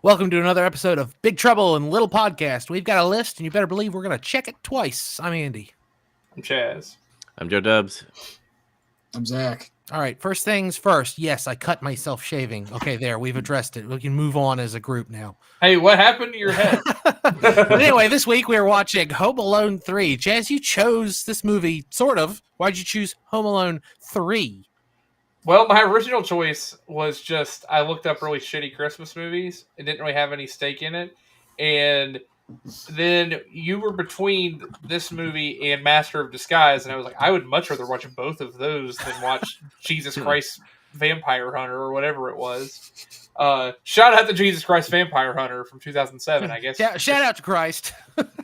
Welcome to another episode of Big Trouble in Little Podcast. We've got a list, and you better believe we're going to check it twice. I'm Andy. I'm Chaz. I'm Joe Dubs. I'm Zach. All right, first things first. Yes, I cut myself shaving. Okay, there. We've addressed it. We can move on as a group now. Hey, what happened to your head? But anyway, this week we are watching Home Alone 3. Chaz, you chose this movie, sort of. Why'd you choose Home Alone 3? Well, my original choice was just I looked up really shitty Christmas movies. It didn't really have any stake in it. And then you were between this movie and Master of Disguise, and I was like, I would much rather watch both of those than watch Jesus Christ Vampire Hunter or whatever it was. Shout out to Jesus Christ Vampire Hunter from 2007, I guess. Shout out to Christ.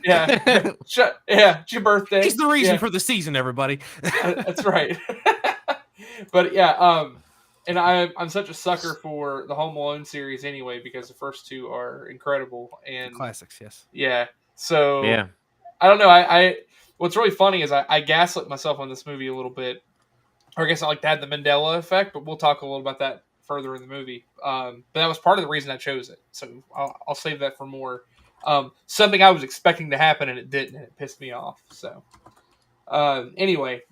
Yeah. It's your birthday. He's the reason for the season, everybody. That's right. But yeah, and I'm such a sucker for the Home Alone series anyway because the first two are incredible and classics. Yes. Yeah. So Yeah. I don't know. I what's really funny is I gaslit myself on this movie a little bit, or I guess I like to have the Mandela effect. But we'll talk a little about that further in the movie. But that was part of the reason I chose it. So I'll save that for more. Something I was expecting to happen and it didn't. And it pissed me off. So anyway.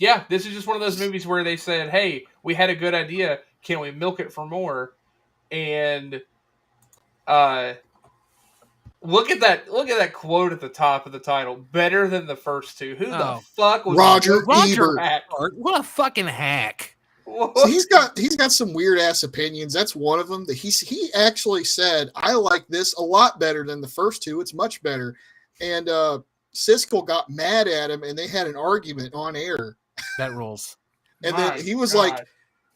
Yeah, this is just one of those movies where they said, hey, we had a good idea. Can we milk it for more? And look at that quote at the top of the title. Better than the first two. Who the fuck was Roger Ebert? What a fucking hack. So he's got some weird ass opinions. That's one of them. That he actually said, I like this a lot better than the first two. It's much better. And Siskel got mad at him and they had an argument on air. That rules. And then he was like,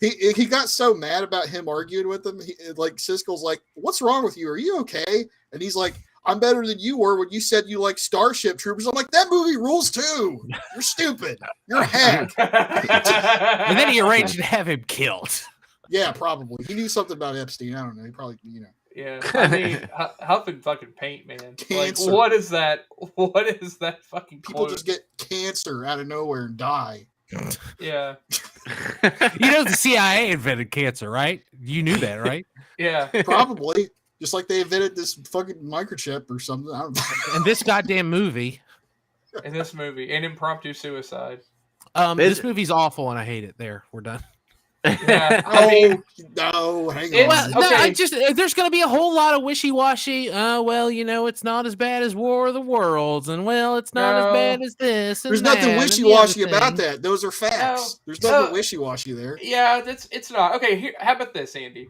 he got so mad about him arguing with him. Like Siskel's like, what's wrong with you? Are you okay? And he's like, I'm better than you were when you said you like Starship Troopers. I'm like, that movie rules too. You're stupid. You're a hack. And then he arranged to have him killed. Yeah, probably. He knew something about Epstein. I don't know. He probably, Yeah, I mean, huffing fucking paint, man. Cancer. Like, what is that? What is that fucking People quote? just get cancer out of nowhere and die. Yeah. You know the CIA invented cancer, right? You knew that, right? Yeah. Probably. Just like they invented this fucking microchip or something. I don't know. And this goddamn movie. In this movie. And impromptu suicide. This movie's awful and I hate it. There, we're done. Yeah. I mean, no, hang on. Well, okay. no, there's going to be a whole lot of wishy-washy. Well, it's not as bad as War of the Worlds, and well, it's not as bad as this. And there's nothing that, wishy-washy about that. Those are facts. No. There's nothing wishy-washy there. Yeah, it's not. Okay, here, how about this, Andy?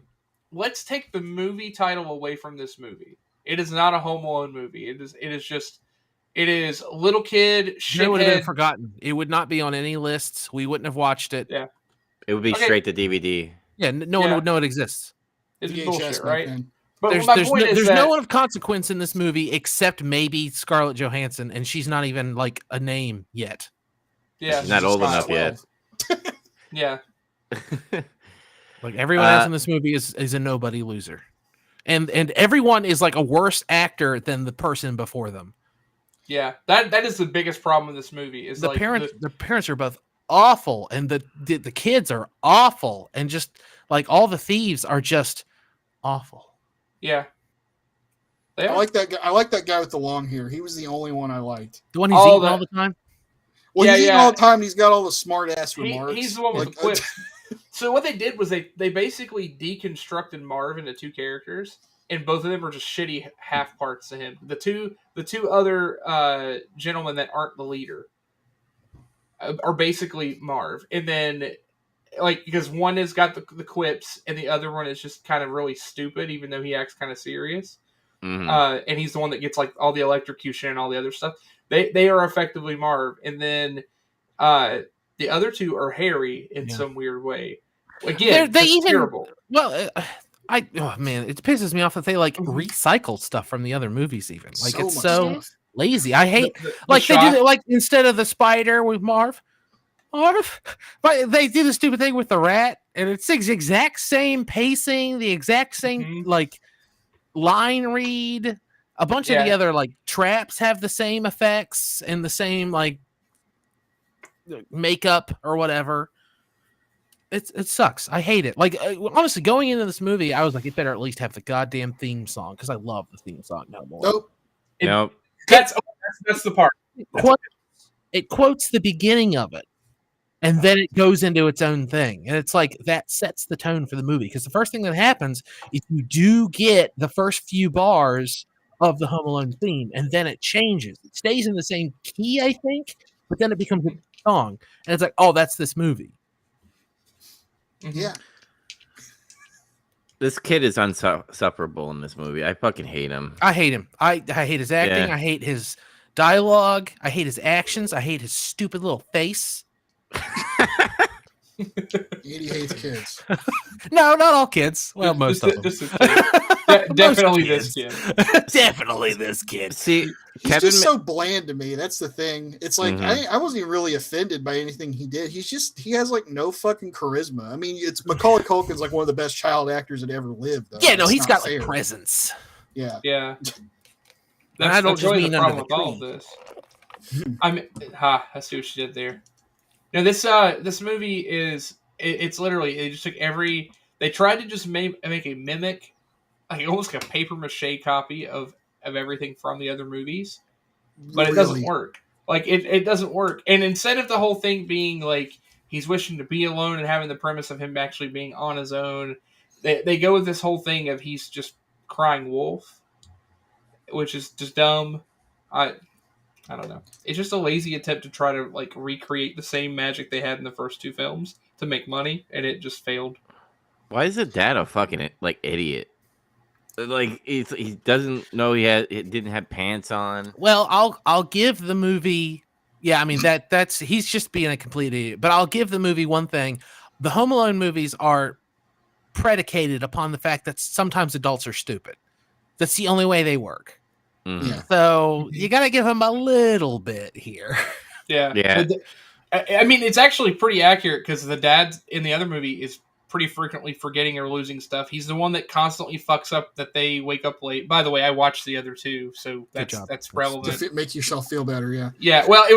Let's take the movie title away from this movie. It is not a Home Alone movie. It is little kid shit. It would have been forgotten. It would not be on any lists. We wouldn't have watched it. Yeah. It would be straight to DVD. Yeah, no one would know it exists. It's VHS bullshit, right? then. But There's no one of consequence in this movie except maybe Scarlett Johansson, and she's not even like a name yet. Yeah, She's not old enough yet. Yeah. Like everyone else in this movie is a nobody loser, and everyone is like a worse actor than the person before them. Yeah, that is the biggest problem with this movie. Is the like parents. The parents are both awful, and the kids are awful, and just like all the thieves are just awful. Yeah, I like that guy. I like that guy with the long hair. He was the only one I liked. The one who's eating all the time. Well, he's eating all the time. And he's got all the smart ass remarks. He's the one with the quips. So what they did was they basically deconstructed Marv into two characters, and both of them are just shitty half parts to him. The two other gentlemen that aren't the leader are basically Marv, and then like because one has got the quips, and the other one is just kind of really stupid, even though he acts kind of serious. Mm-hmm. And he's the one that gets like all the electrocution and all the other stuff. They are effectively Marv, and then the other two are Harry in some weird way. Again, they even terrible. Well, man, it pisses me off that they like recycle stuff from the other movies. Even like it's so lazy. I hate they do that, like instead of the spider with Marv, but they do the stupid thing with the rat, and it's the exact same pacing, the exact same like line read. A bunch of the other like traps have the same effects and the same like makeup or whatever. It sucks. I hate it. Like honestly, going into this movie, I was like, it better at least have the goddamn theme song because I love the theme song. Nope. Nope. That's the part. It quotes the beginning of it, and then it goes into its own thing, and it's like that sets the tone for the movie. Because the first thing that happens is you do get the first few bars of the Home Alone theme, and then it changes. It stays in the same key, I think, but then it becomes a song, and it's like, oh, that's this movie. Yeah. This kid is insufferable in this movie. I fucking hate him. I hate him. I hate his acting. Yeah. I hate his dialogue. I hate his actions. I hate his stupid little face. He hates kids. No, not all kids. Well, most of them. Definitely this kid. Definitely this kid. See, he's just so bland to me. That's the thing. It's like I wasn't even really offended by anything he did. He has like no fucking charisma. I mean, it's Macaulay Culkin's like one of the best child actors that ever lived. Though. Yeah, no, he's got like presence. Yeah. I don't just mean under the all of this. I mean, I see what she did there. Now this movie is it's literally they just took they tried to just make a mimic, like almost like a paper mache copy of everything from the other movies, but it doesn't work. Like it doesn't work. And instead of the whole thing being like he's wishing to be alone and having the premise of him actually being on his own, they go with this whole thing of he's just crying wolf, which is just dumb. I don't know. It's just a lazy attempt to try to like recreate the same magic they had in the first two films to make money, and it just failed. Why is the dad a fucking like idiot? Like he doesn't know he didn't have pants on. Well, I'll give the movie. Yeah, I mean that's he's just being a complete idiot. But I'll give the movie one thing: the Home Alone movies are predicated upon the fact that sometimes adults are stupid. That's the only way they work. Yeah. So you got to give him a little bit here. Yeah. I mean, it's actually pretty accurate because the dad in the other movie is pretty frequently forgetting or losing stuff. He's the one that constantly fucks up that they wake up late. By the way, I watched the other two, so that's relevant. To make yourself feel better, yeah. Yeah, well, it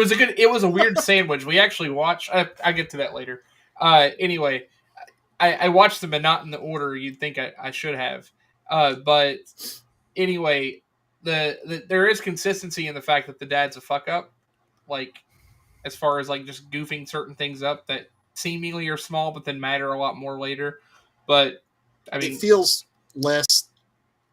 was a weird sandwich. We actually watched. I get to that later. Anyway, I watched them, but not in the order you'd think I should have. But anyway. There is consistency in the fact that the dad's a fuck up, like as far as like just goofing certain things up that seemingly are small but then matter a lot more later. But I mean, it feels less.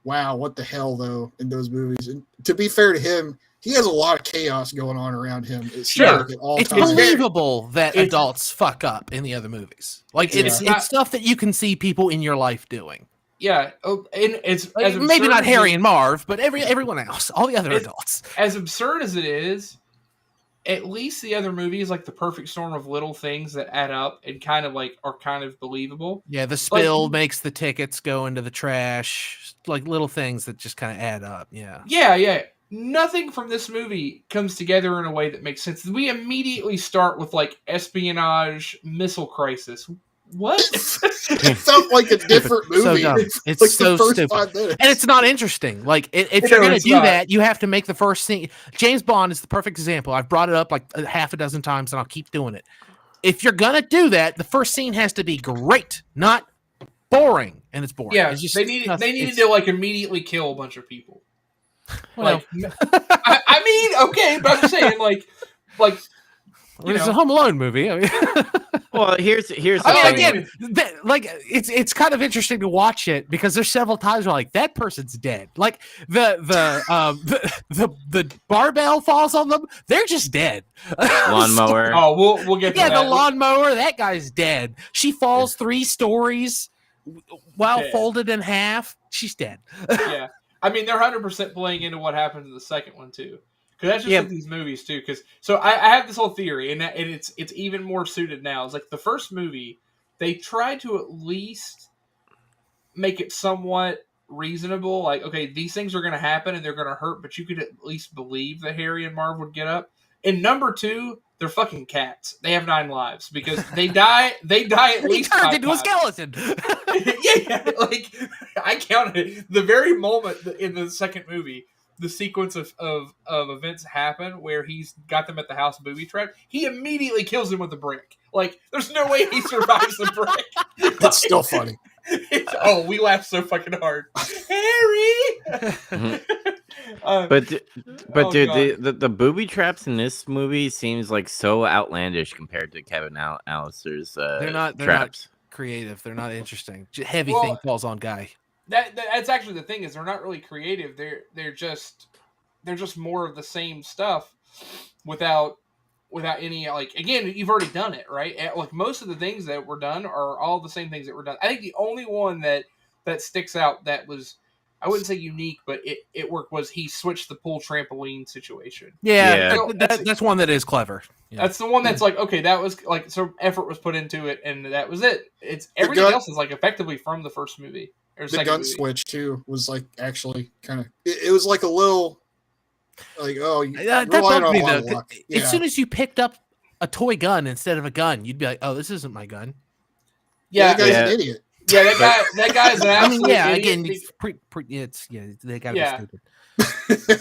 Wow, what the hell though in those movies? And to be fair to him, he has a lot of chaos going on around him. Sure, it's believable that adults fuck up in the other movies. Like it's stuff that you can see people in your life doing. Yeah, and it's like, maybe not Harry and Marv, but everyone else, all the other adults. As absurd as it is, at least the other movie is like the perfect storm of little things that add up and kind of like are kind of believable. Yeah, the spill makes the tickets go into the trash, like little things that just kind of add up. Yeah. Nothing from this movie comes together in a way that makes sense. We immediately start with like espionage, missile crisis. What? It felt like a different movie. So dumb. It's like so stupid. And it's not interesting. Like, if you're going to do that, you have to make the first scene. James Bond is the perfect example. I've brought it up like half a dozen times, and I'll keep doing it. If you're going to do that, the first scene has to be great, not boring. And it's boring. Yeah, it's just, they needed to like immediately kill a bunch of people. Well, I mean, okay, but I'm saying like it's a Home Alone movie. I mean, well, here's. I mean, again, it's kind of interesting to watch it because there's several times where like that person's dead. Like the barbell falls on them, they're just dead. Lawnmower. We'll get to that. Yeah, the lawnmower. That guy's dead. She falls 3 stories while folded in half. She's dead. Yeah, I mean they're 100% playing into what happened in the second one too. Because that's just like these movies too. So I have this whole theory, and it's even more suited now. It's like the first movie, they tried to at least make it somewhat reasonable. Like, okay, these things are going to happen and they're going to hurt, but you could at least believe that Harry and Marv would get up. In number 2, they're fucking cats. They have 9 lives because they die. They die at least 5 times. He turned into a skeleton. yeah, like I counted the very moment in the second movie the sequence of events happen where he's got them at the house booby trap, he immediately kills him with a brick. Like, there's no way he survives the brick. That's still funny. We laughed so fucking hard. Harry! Dude, the booby traps in this movie seems like so outlandish compared to Kevin McCallister's they're not creative. They're not interesting. Heavy thing falls on guy. That's actually the thing, is they're not really creative. They're just more of the same stuff without any, like, again, you've already done it, right? Like, most of the things that were done are all the same things that were done. I think the only one that sticks out that was, I wouldn't say unique, but it worked, was he switched the pool trampoline situation. Yeah. That's one that is clever. Yeah. That's the one that's like, okay, that was like, some effort was put into it, and that was it. It's everything else is like effectively from the first movie. The gun switch too was like actually kind of. It was like a little, like, that bugged me though. Yeah. As soon as you picked up a toy gun instead of a gun, you'd be like, "Oh, this isn't my gun." Yeah, that guy's an idiot. Yeah, that guy's an absolute idiot. Again, they gotta be stupid.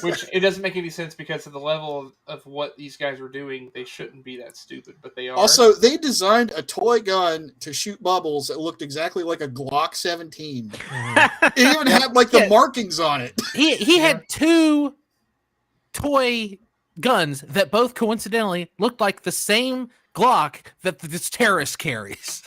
Which it doesn't make any sense, because of the level of what these guys were doing, they shouldn't be that stupid, but they are. Also, they designed a toy gun to shoot bubbles that looked exactly like a Glock 17. It even had like the markings on it. He had two toy guns that both coincidentally looked like the same Glock that this terrorist carries.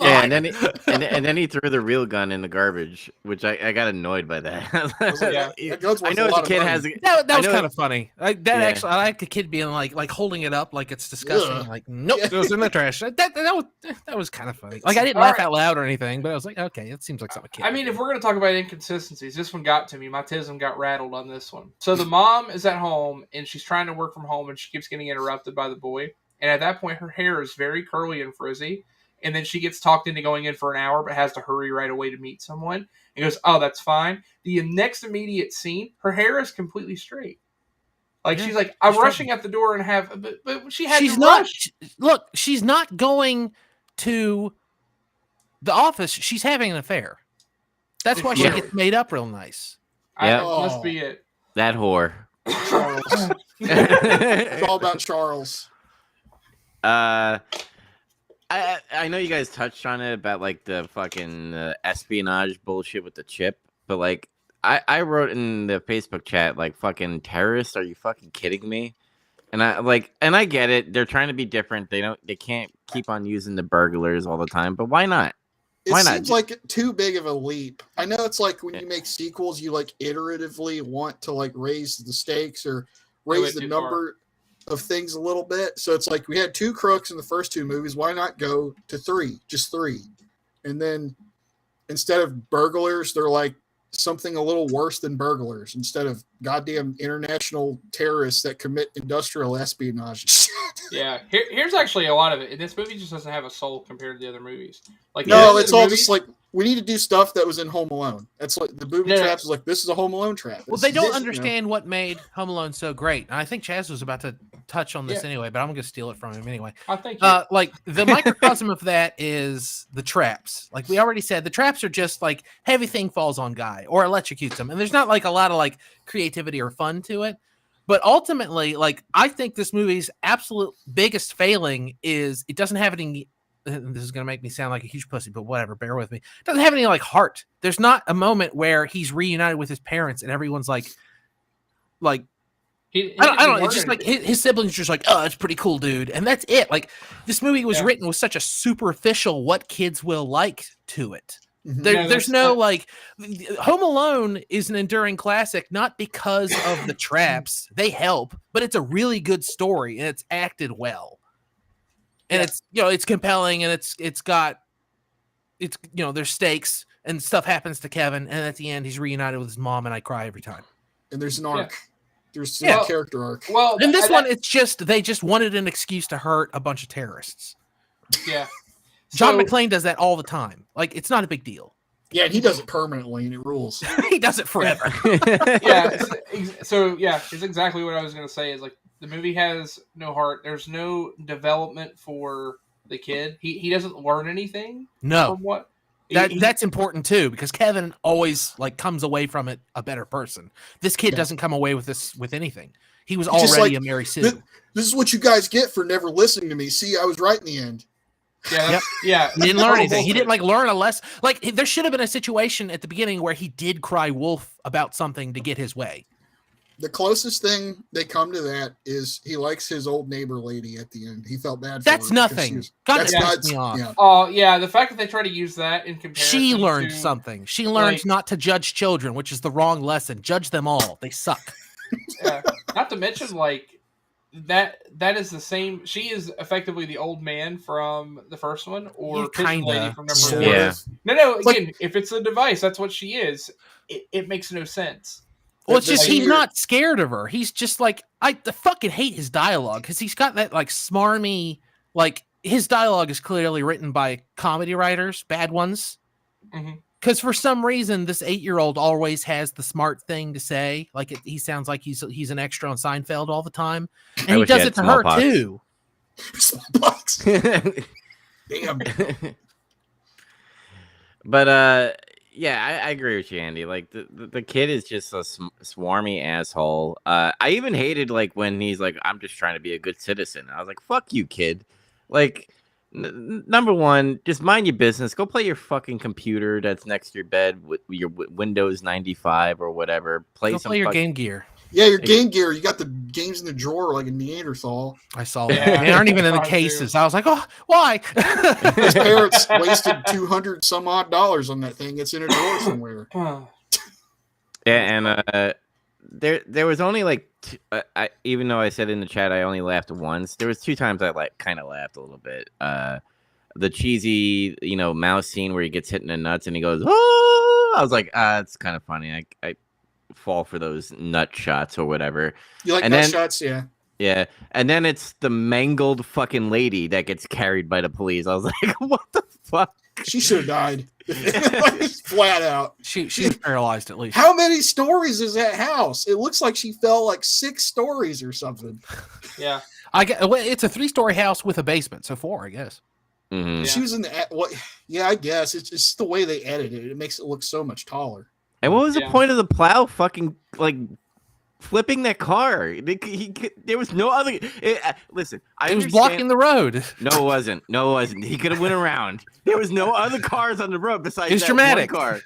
Yeah, and then he threw the real gun in the garbage, which I got annoyed by that. I know the kid has that was kind of funny. Actually, I like the kid being like holding it up like it's disgusting. Ugh. Like, nope, it goes in the trash. That was kind of funny. Like, I didn't laugh out loud or anything, but I was like, okay, it seems like something. I mean, if we're gonna talk about inconsistencies, this one got to me. My tism got rattled on this one. So the mom is at home and she's trying to work from home, and she keeps getting interrupted by the boy. And at that point, her hair is very curly and frizzy. And then she gets talked into going in for an hour, but has to hurry right away to meet someone. And goes, "Oh, that's fine." The next immediate scene, her hair is completely straight. Like, she's like, "I'm rushing out the door and have," but she had to rush. Look, she's not going to the office. She's having an affair. That's why she gets made up real nice. That must be it. That whore. Charles. It's all about Charles. I know you guys touched on it about like the fucking espionage bullshit with the chip, but like I wrote in the Facebook chat like, fucking terrorists, are you fucking kidding me? And I get it, they're trying to be different. They can't keep on using the burglars all the time, but why not? It seems like too big of a leap. I know it's like when you make sequels, you like iteratively want to like raise the stakes or raise the number of things a little bit. So it's like, we had 2 crooks in the first 2 movies. Why not go to 3? Just 3. And then instead of burglars, they're like something a little worse than burglars, instead of goddamn international terrorists that commit industrial espionage. Yeah, here's actually a lot of it. This movie just doesn't have a soul compared to the other movies. Like, no, it's all just like, we need to do stuff that was in Home Alone. That's like the booby traps is like, this is a Home Alone trap. Well, they don't understand what made Home Alone so great. And I think Chaz was about to touch on this anyway, but I'm going to steal it from him anyway. I think like the microcosm of that is the traps. Like we already said, the traps are just like heavy thing falls on guy or electrocutes him. And there's not like a lot of like creativity or fun to it. But ultimately, like, I think this movie's absolute biggest failing is it doesn't have any. This is going to make me sound like a huge pussy, but whatever, bear with me. It doesn't have any like heart. There's not a moment where he's reunited with his parents and everyone's like I don't know. It's just like his siblings are just like, "Oh, it's pretty cool, dude," and that's it. Like, this movie was written with such a superficial what kids will like to it. Mm-hmm. There's no like, Home Alone is an enduring classic, not because of the traps. They help, but it's a really good story and it's acted well. And it's, it's compelling and it's there's stakes and stuff happens to Kevin. And at the end, he's reunited with his mom and I cry every time. And there's an arc. Yeah. There's a character arc. Well, and this one, it's just, they just wanted an excuse to hurt a bunch of terrorists. Yeah. John McClane does that all the time. Like, it's not a big deal. Yeah, and he does it permanently and it rules. He does it forever. So it's exactly what I was going to say is like, the movie has no heart. There's no development for the kid. He doesn't learn anything. No. From what? That's important too, because Kevin always like comes away from it a better person. This kid doesn't come away with anything. He was already a Mary Sue. This is what you guys get for never listening to me. See, I was right in the end. Yeah. He didn't learn anything. He didn't like learn a lesson. Like there should have been a situation at the beginning where he did cry wolf about something to get his way. The closest thing they come to that is he likes his old neighbor lady at the end. He felt bad for That's her. nothing. That's nuts me off. Yeah. Oh, yeah. The fact that they try to use that in comparison. She learned something. She learned not to judge children, which is the wrong lesson. Judge them all. They suck. Not to mention, like, that is the same. She is effectively the old man from the first one, or Pigeon Lady from number 1. Yeah. No. Again, if it's a device, that's what she is. It makes no sense. Well, it's just he's not scared of her. He's just like, I fucking hate his dialogue because he's got that like smarmy, like his dialogue is clearly written by comedy writers, bad ones. Because for some reason, this 8-year-old always has the smart thing to say. Like he sounds like he's an extra on Seinfeld all the time, and he does it to her too. Smallpox. Damn. But yeah, I agree with you, Andy. Like the kid is just a swarmy asshole. I even hated like when he's like, "I'm just trying to be a good citizen." I was like, "Fuck you, kid!" Like, number one, just mind your business. Go play your fucking computer that's next to your bed with your Windows 95 or whatever. Play your Game Gear. Yeah, your Game Gear. You got the games in the drawer like a Neanderthal. I saw that. They aren't even in the cases. I was like, oh, why? His parents wasted $200 some odd on that thing. It's in a drawer somewhere. Yeah, and there was only like even though I said in the chat I only laughed once, there was 2 times I like kind of laughed a little bit. The cheesy, mouse scene where he gets hit in the nuts and he goes, "Oh!" I was like, it's kind of funny. I fall for those nut shots or whatever. You like nut shots? Yeah. Yeah. And then it's the mangled fucking lady that gets carried by the police. I was like, what the fuck? She should have died. Flat out. She's paralyzed at least. How many stories is that house? It looks like she fell like 6 stories or something. Yeah. It's a 3-story house with a basement, so 4, I guess. Mm-hmm. She was in the yeah, I guess it's just the way they edited it. It makes it look so much taller. And what was the point of the plow fucking like flipping that car? There was no other. Listen, it was blocking the road. No, it wasn't. He could have went around. There was no other cars on the road besides that dramatic. one car.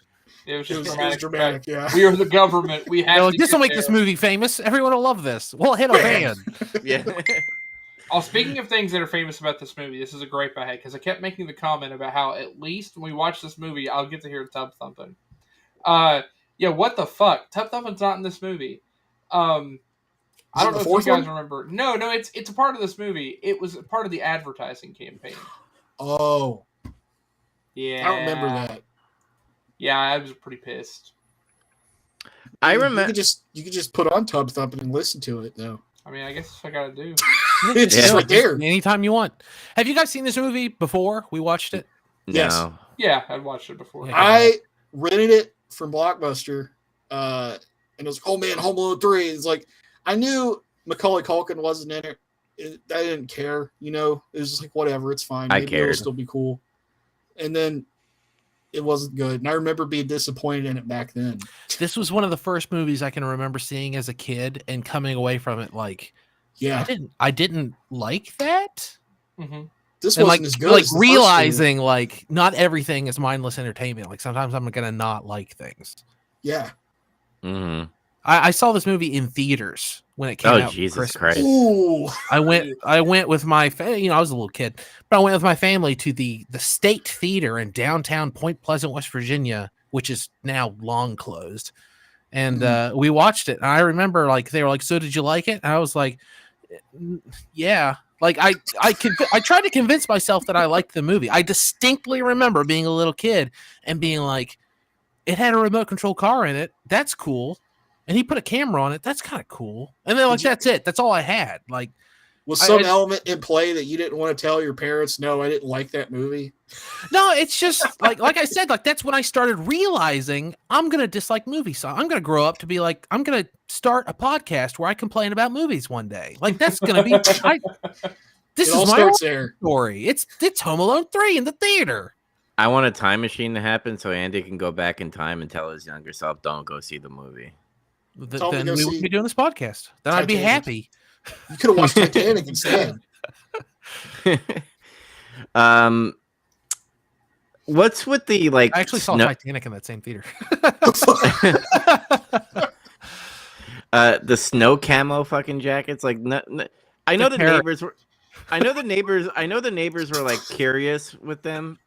It was just dramatic. Yeah. We are the government. We have this will make this movie famous. Everyone will love this. We'll hit a van. Yeah. Oh, speaking of things that are famous about this movie, this is a gripe I had because I kept making the comment about how at least when we watch this movie, I'll get to hear tub thumping. Yeah, what the fuck? Tub thumping's not in this movie. I don't know if you guys remember. No, it's a part of this movie. It was a part of the advertising campaign. Oh. Yeah. I remember that. Yeah, I was pretty pissed. I remember. You could just put on Tub Thumping and listen to it, though. I mean, I guess that's what I gotta do. It's just right there. Anytime you want. Have you guys seen this movie before? We watched it? Yes. No. Yeah, I'd watched it before. I rented it from Blockbuster, and it was, oh man, Home Alone 3. It's like, I knew Macaulay Culkin wasn't in it. I didn't care, It was just like, whatever, it's fine. I Maybe cared. It'll still be cool. And then it wasn't good. And I remember being disappointed in it back then. This was one of the first movies I can remember seeing as a kid and coming away from it like, yeah, I didn't like that. Mm-hmm. This wasn't as good. Like as the realizing like not everything is mindless entertainment. Like sometimes I'm gonna not like things. Yeah. Mm-hmm. I saw this movie in theaters when it came out. Oh, Jesus Christ. Ooh. I went with my family. I was a little kid, but I went with my family to the State Theater in downtown Point Pleasant, West Virginia, which is now long closed. And we watched it. And I remember like they were like, "So did you like it?" And I was like, "Yeah." Like I tried to convince myself that I liked the movie. I distinctly remember being a little kid and being like, "It had a remote control car in it. That's cool." And he put a camera on it. That's kind of cool. And then like, that's it. That's all I had. Like, was some element in play that you didn't want to tell your parents, no, I didn't like that movie? No, it's just like I said, like that's when I started realizing I'm going to dislike movies. So I'm going to grow up to be like, I'm going to start a podcast where I complain about movies one day. Like that's going to be, this is my there. story. It's Home Alone 3 in the theater. I want a time machine to happen so Andy can go back in time and tell his younger self, "Don't go see the movie." Then we wouldn't be doing this podcast. Then Titanic. I'd be happy. You could have watched Titanic instead. What's with the like? I actually saw Titanic in that same theater. The snow camo fucking jackets. Like, I know the neighbors were. I know the neighbors were like curious with them,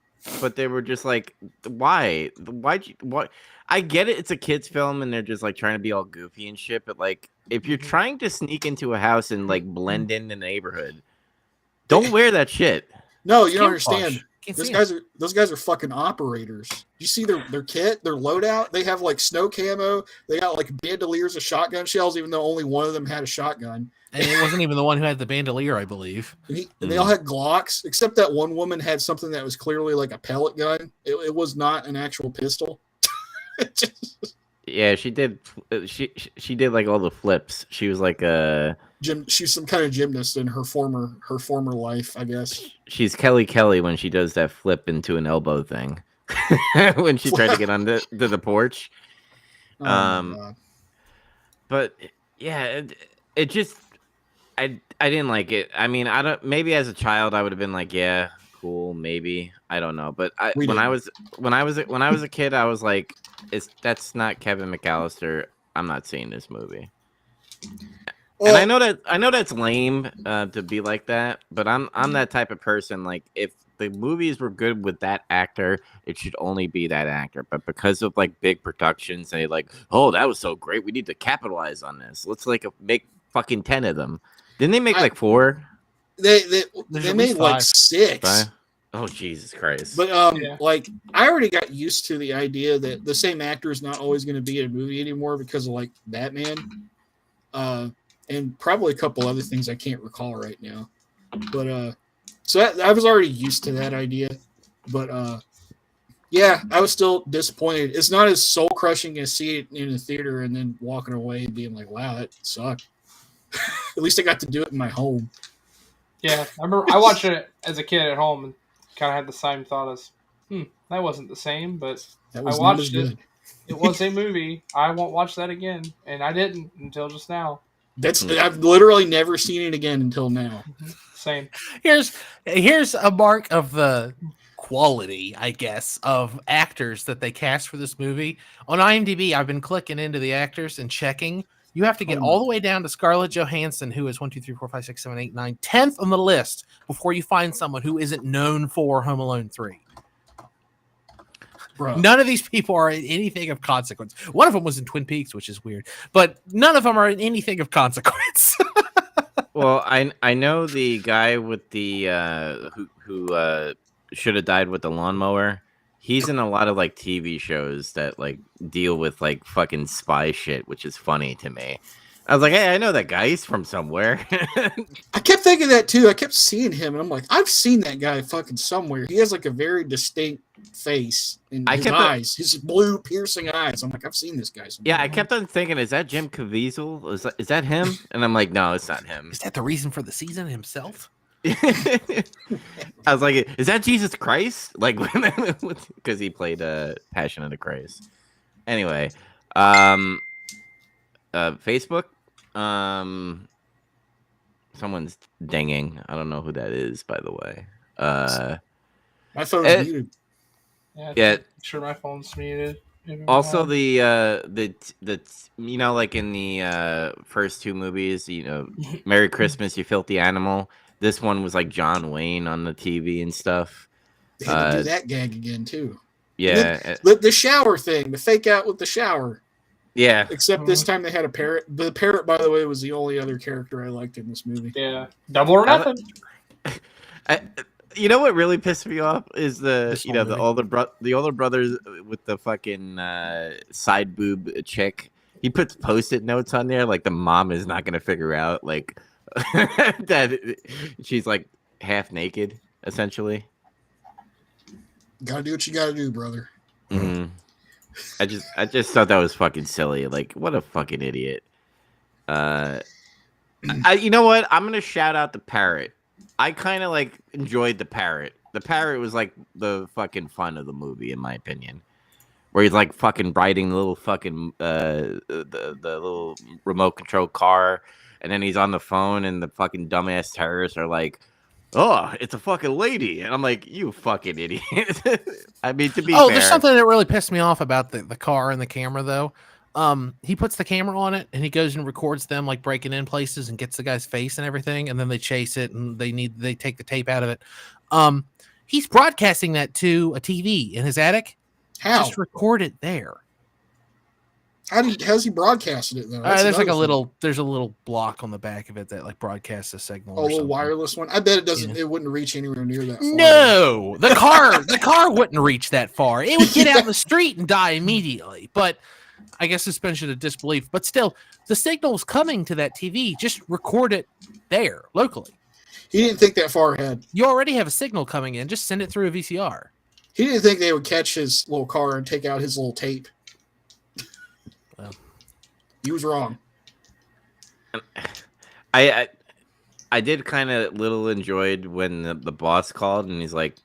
but they were just like, why? What? I get it. It's a kids film, and they're just like trying to be all goofy and shit. But like, if you're trying to sneak into a house and like blend in the neighborhood, don't wear that shit. No, you don't understand. Those guys are fucking operators. You see their kit, their loadout. They have like snow camo. They got like bandoliers of shotgun shells, even though only one of them had a shotgun. And it wasn't even the one who had the bandolier, I believe. And they all had Glocks, except that one woman had something that was clearly like a pellet gun. It was not an actual pistol. Yeah, she did. She did like all the flips. She was like a she's some kind of gymnast in her former life, I guess. She's Kelly when she does that flip into an elbow thing when she tried to get onto the porch. But yeah, it just I didn't like it. I mean, I don't. Maybe as a child I would have been like, yeah, cool, maybe. I don't know. But when I was a kid, I was like, that's not Kevin McCallister. I'm not seeing this movie. Well, and I know that's lame to be like that, but I'm that type of person. Like, if the movies were good with that actor, it should only be that actor. But because of like big productions, they like, oh, that was so great, we need to capitalize on this. Let's like make fucking 10 of them. Didn't they make like 4? They made like 6. 5? Oh, Jesus Christ! But like I already got used to the idea that the same actor is not always going to be in a movie anymore because of like Batman. And probably a couple other things I can't recall right now. But so I was already used to that idea. But yeah, I was still disappointed. It's not as soul crushing as seeing it in a theater and then walking away and being like, wow, that sucked. At least I got to do it in my home. Yeah, I remember I watched it as a kid at home and kind of had the same thought as, that wasn't the same, but I watched it. It was a movie. I won't watch that again. And I didn't until just now. I've literally never seen it again until now. Same. Here's a mark of the quality, I guess, of actors that they cast for this movie. On IMDb, I've been clicking into the actors and checking. You have to get all the way down to Scarlett Johansson, who is 1, 2, 3, 4, 5, 6, 7, 8, 9, 10th on the list before you find someone who isn't known for Home Alone 3. Bro. None of these people are in anything of consequence. One of them was in Twin Peaks, which is weird, but none of them are in anything of consequence. Well, I know the guy with the who should have died with the lawnmower. He's in a lot of like TV shows that like deal with like fucking spy shit, which is funny to me. I was like, hey, I know that guy. He's from somewhere. I kept thinking that too. I kept seeing him, and I'm like, I've seen that guy fucking somewhere. He has like a very distinct face and his eyes, his blue piercing eyes. I'm like, I've seen this guy somewhere. Yeah, I kept on thinking, is that Jim Caviezel? Is that him? And I'm like, no, it's not him. Is that the reason for the season himself? I was like, is that Jesus Christ? Like, because he played Passion of the Christ. Anyway, Facebook. Someone's dinging. I don't know who that is, by the way. My phone's muted. Yeah, sure my phone's muted. Also, the you know, like in the first 2 movies, you know, Merry Christmas, You Filthy Animal. This one was like John Wayne on the TV and stuff. They had to do that gag again too. Yeah, the shower thing, the fake out with the shower. Yeah. Except this time they had a parrot. The parrot, by the way, was the only other character I liked in this movie. Yeah, double or nothing. You know what really pissed me off is the older brothers with the fucking side boob chick. He puts post-it notes on there like the mom is not gonna figure out like that she's like half naked essentially. Gotta do what you gotta do, brother. Mm-hmm. I just thought that was fucking silly. Like, what a fucking idiot. You know what? I'm gonna shout out the parrot. I kind of like enjoyed the parrot. The parrot was like the fucking fun of the movie, in my opinion. Where he's like fucking riding the little fucking the little remote control car, and then he's on the phone, and the fucking dumbass terrorists are like, "Oh, it's a fucking lady," and I'm like, "You fucking idiot." I mean, to be fair, there's something that really pissed me off about the car and the camera though. He puts the camera on it and he goes and records them like breaking in places and gets the guy's face and everything, and then they chase it and they take the tape out of it. He's broadcasting that to a TV in his attic. How? Just record it there. How's he broadcasted it though? There's like a little block on the back of it that like broadcasts a signal. A little wireless one. I bet it doesn't. Yeah. It wouldn't reach anywhere near that. Far. No, the car wouldn't reach that far. It would get out in the street and die immediately. But I guess suspension of disbelief. But still, the signal's coming to that TV. Just record it there locally. He didn't think that far ahead. You already have a signal coming in. Just send it through a VCR. He didn't think they would catch his little car and take out his little tape. Well, he was wrong. I did kind of little enjoyed when the boss called and he's like,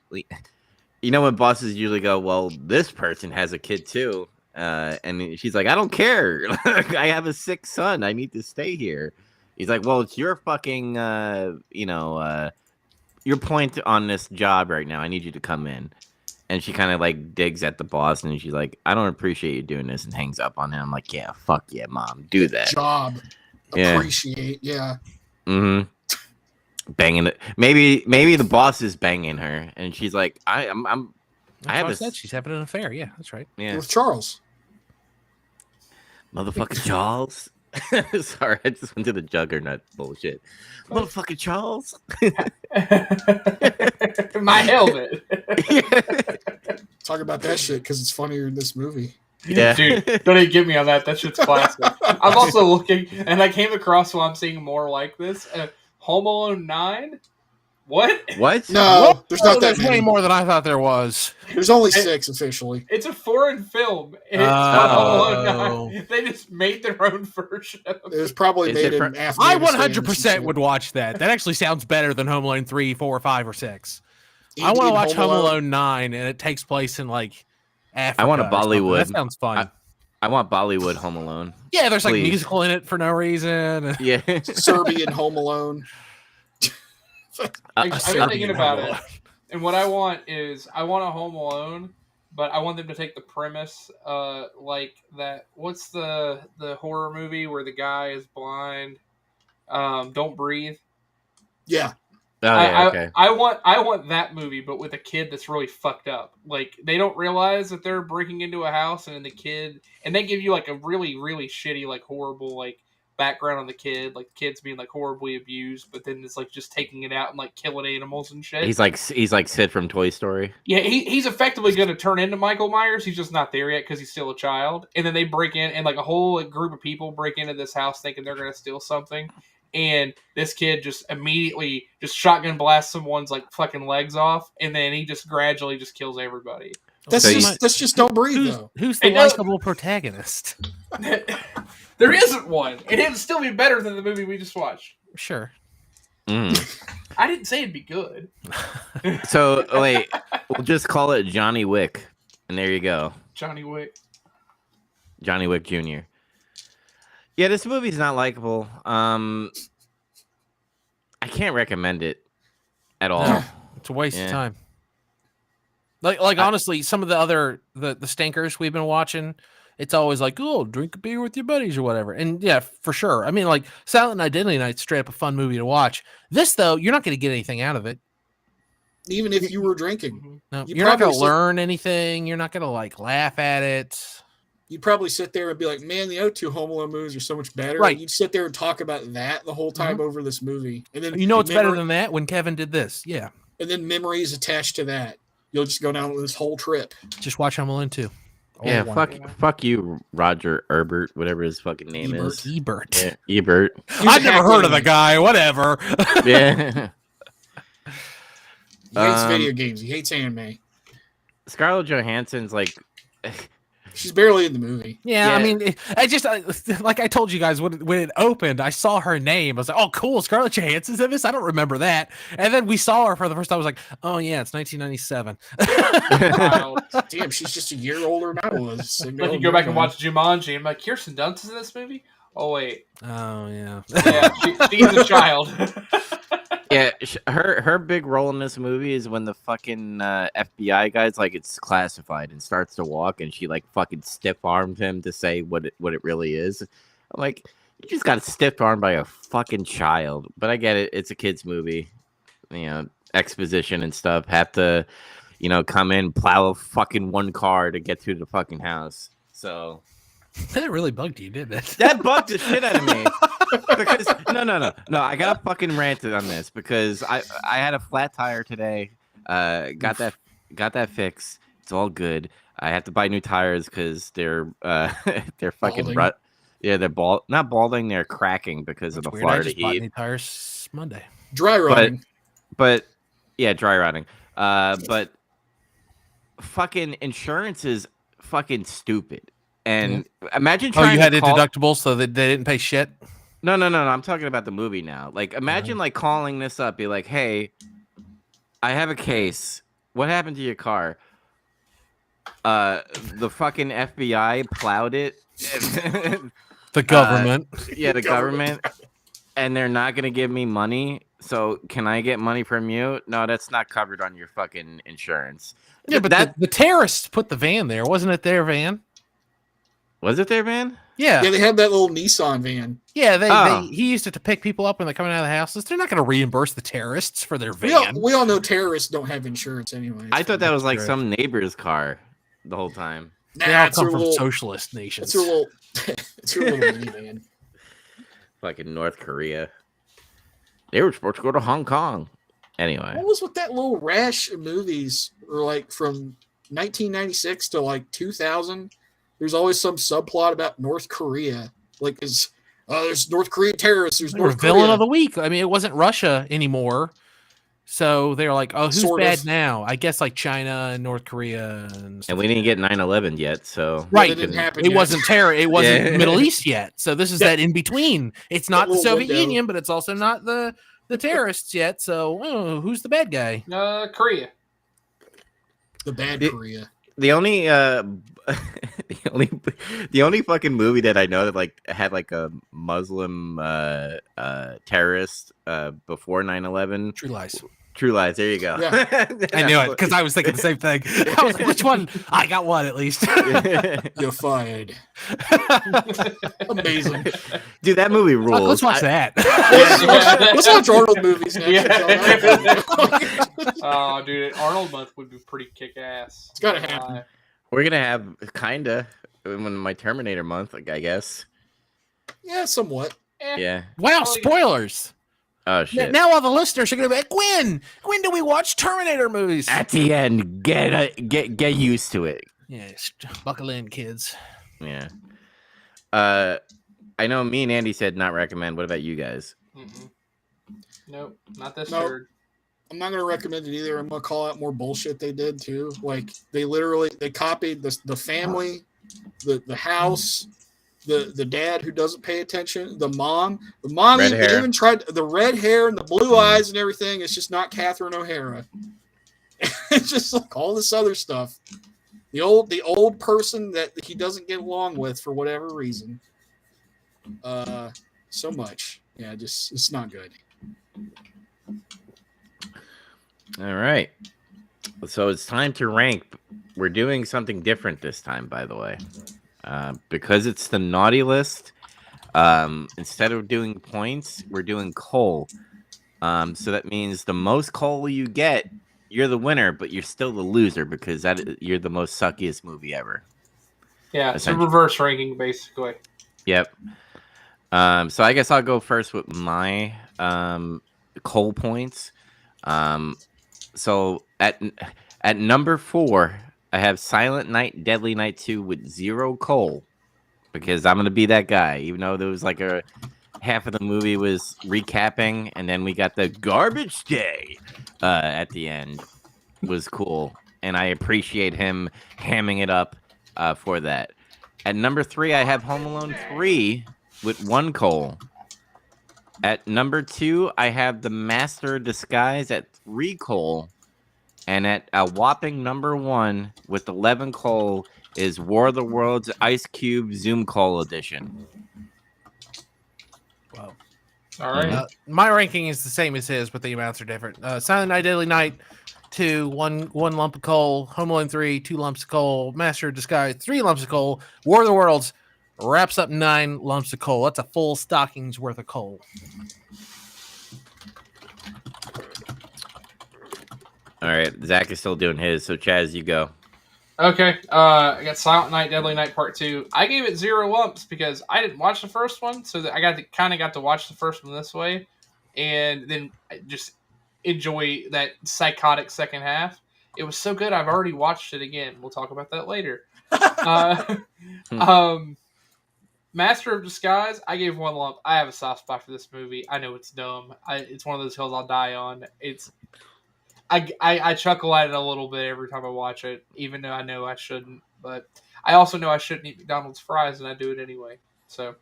you know, when bosses usually go, well, this person has a kid too. And she's like, I don't care. I have a sick son. I need to stay here. He's like, well, it's your fucking, your point on this job right now. I need you to come in. And she kind of like digs at the boss and she's like, I don't appreciate you doing this, and hangs up on him. I'm like, yeah, fuck yeah, mom. Do that. Job. Yeah. Appreciate. Yeah. Mm-hmm. Banging it. Maybe the boss is banging her and she's like, I said she's having an affair. Yeah, that's right. Yeah. With Charles. Motherfucking Charles. Sorry, I just went to the juggernaut bullshit. Motherfucking Charles. My helmet. Talk about that shit because it's funnier in this movie. Yeah. Dude, don't even get me on that. That shit's classic. I'm also looking, and I came across while I'm seeing more like this. Home Alone 9? What? No, there's not that many. Way more than I thought there was. There's only 6 officially. It's a foreign film. It's Home Alone 9. They just made their own version. It was probably made in Afghanistan. I 100% would watch that. That actually sounds better than Home Alone 3, 4, 5, or 6. I want to watch Home Alone 9, and it takes place in like Africa. I want a Bollywood. That sounds fun. I want Bollywood Home Alone. Yeah, there's like musical in it for no reason. Yeah, Serbian Home Alone. I've been thinking about it, and what I want is I want a Home Alone, but I want them to take the premise, like that. What's the horror movie where the guy is blind? Don't Breathe. Yeah. Oh, yeah, okay. I want that movie, but with a kid that's really fucked up. Like they don't realize that they're breaking into a house, and they give you like a really really shitty like horrible like background on the kid, like the kid's being like horribly abused, but then it's like just taking it out and like killing animals and shit. He's like Sid from Toy Story. Yeah, he's effectively going to turn into Michael Myers. He's just not there yet because he's still a child. And then they break in, and like a whole group of people break into this house thinking they're going to steal something. And this kid just immediately just shotgun blasts someone's like fucking legs off, and then he just gradually just kills everybody. That's just Don't Breathe though. Who's the likable protagonist? There isn't one. And it would still be better than the movie we just watched. Sure. I didn't say it'd be good. So, wait. We'll just call it Johnny Wick. And there you go. Johnny Wick Jr. Yeah, this movie's not likable. I can't recommend it at all. No, it's a waste of time. Like honestly, some of the other the stinkers we've been watching, it's always like, oh, drink a beer with your buddies or whatever. And yeah, for sure. I mean, like Silent Identity Night's straight up a fun movie to watch. This though, you're not going to get anything out of it. Even if you were drinking, no, you're not going to learn anything. You're not going to like laugh at it. You'd probably sit there and be like, man, the O2 Home Alone movies are so much better. Right. And you'd sit there and talk about that the whole time over this movie. And then it's better than that when Kevin did this. Yeah. And then memories attached to that. You'll just go down this whole trip. Just watch Home Alone 2. Yeah, fuck you, Roger Ebert, whatever his fucking name is. Ebert. Yeah, Ebert. I've never heard of the guy. Whatever. Yeah. He hates video games. He hates anime. Scarlett Johansson's like, She's barely in the movie. Yeah, I mean, like I told you guys when it opened, I saw her name. I was like, "Oh, cool, Scarlett Johansson's in this." I don't remember that. And then we saw her for the first time. I was like, "Oh yeah, it's 1997." Wow. Damn, she's just a year older than I was. Like you go back and watch Jumanji, I'm like, Kirsten Dunst is in this movie? Oh wait. Oh yeah. Yeah, she's a child. Yeah, her big role in this movie is when the fucking FBI guy's like, it's classified, and starts to walk, and she like fucking stiff armed him to say what it really is. I'm like, you just got stiff armed by a fucking child. But I get it; it's a kids movie, you know, exposition and stuff. Have to, you know, come in, plow a fucking one car to get to the fucking house. So that really bugged you, didn't it? That bugged the shit out of me. Because no, I got fucking ranted on this because I had a flat tire today. Got that fixed. It's all good. I have to buy new tires because they're fucking rut. Yeah, they're not balding. They're cracking because of the Florida I just heat. bought new tires Monday. Dry rotting. But yeah, dry rotting. But fucking insurance is fucking stupid. And imagine trying. Oh, you had to deductibles so that they didn't pay shit. No. I'm talking about the movie now. Like, imagine like calling this up, be like, "Hey, I have a case. What happened to your car?" The fucking FBI plowed it. The government. Yeah, the government. And they're not gonna give me money. So can I get money from you? No, that's not covered on your fucking insurance. Yeah, but the terrorists put the van there. Wasn't it their van? Was it their van? Yeah. Yeah, they had that little Nissan van. Yeah, he used it to pick people up when they're coming out of the houses. They're not going to reimburse the terrorists for their van. We all know terrorists don't have insurance anyway. I thought that was like some neighbor's car the whole time. They all come from socialist nations. It's your little minivan. Fucking North Korea. They were supposed to go to Hong Kong. Anyway. What was with that little rash of movies, or like from 1996 to like 2000? There's always some subplot about North Korea. Like, there's North Korean terrorists. There's North Korea. Villain of the week. I mean, it wasn't Russia anymore. So they're like, oh, who's bad now? I guess like China and North Korea. And we didn't get 9/11 yet. So right. It didn't happen It yet. wasn't terror. It wasn't Middle East yet. So this is that in between. It's not the Soviet Union, but it's also not the terrorists yet. So who's the bad guy? Korea. The bad Korea. The only the only fucking movie that I know that like had like a Muslim terrorist before 9/11. True Lies. There you go. Yeah. I knew it because I was thinking the same thing. I was like, which one? I got one at least. You're fired. Amazing. Dude, that movie rules. Let's watch that. Let's watch Arnold movies next. Yeah. Oh, dude, Arnold month would be pretty kick ass. It's gotta happen. We're gonna have kinda when my Terminator month, like, I guess. Yeah, somewhat. Yeah. Wow, spoilers. Oh shit! Now all the listeners are gonna be like, When do we watch Terminator movies? At the end, get used to it. Yeah, buckle in, kids. Yeah. I know me and Andy said not recommend. What about you guys? Mm-hmm. Nope, not this Nope. third. I'm not gonna recommend it either. I'm gonna call out more bullshit they did too. Like they copied the family, the house, the dad who doesn't pay attention, the mom even tried the red hair and the blue eyes and everything. It's just not Catherine O'Hara. It's just like all this other stuff. The old person that he doesn't get along with for whatever reason. So much. Yeah, it's not good. All right. So it's time to rank. We're doing something different this time, by the way. Because it's the naughty list, instead of doing points, we're doing coal. So that means the most coal you get, you're the winner, but you're still the loser because you're the most suckiest movie ever. Yeah, it's a reverse ranking, basically. Yep. So I guess I'll go first with my coal points. So at number 4, I have Silent Night, Deadly Night 2 with 0 coal because I'm going to be that guy, even though there was like a half of the movie was recapping and then we got the garbage day at the end. It was cool. And I appreciate him hamming it up for that. At number 3, I have Home Alone 3 with 1 coal. At number 2, I have The Master of Disguise at 3 coal. And at a whopping number 1 with 11 coal is War of the Worlds Ice Cube Zoom Call Edition. Wow. All right. My ranking is the same as his, but the amounts are different. Silent Night, Deadly Night, 2, 1 lump of coal. Home Alone 3, 2 lumps of coal. Master of Disguise, 3 lumps of coal. War of the Worlds wraps up 9 lumps of coal. That's a full stocking's worth of coal. All right, Zach is still doing his, so Chaz, you go. Okay, I got Silent Night, Deadly Night Part 2. I gave it 0 lumps because I didn't watch the first one, so that I got to watch the first one this way, and then just enjoy that psychotic second half. It was so good, I've already watched it again. We'll talk about that later. Master of Disguise, I gave 1 lump. I have a soft spot for this movie. I know it's dumb. It's one of those hills I'll die on. I chuckle at it a little bit every time I watch it, even though I know I shouldn't. But I also know I shouldn't eat McDonald's fries, and I do it anyway. So,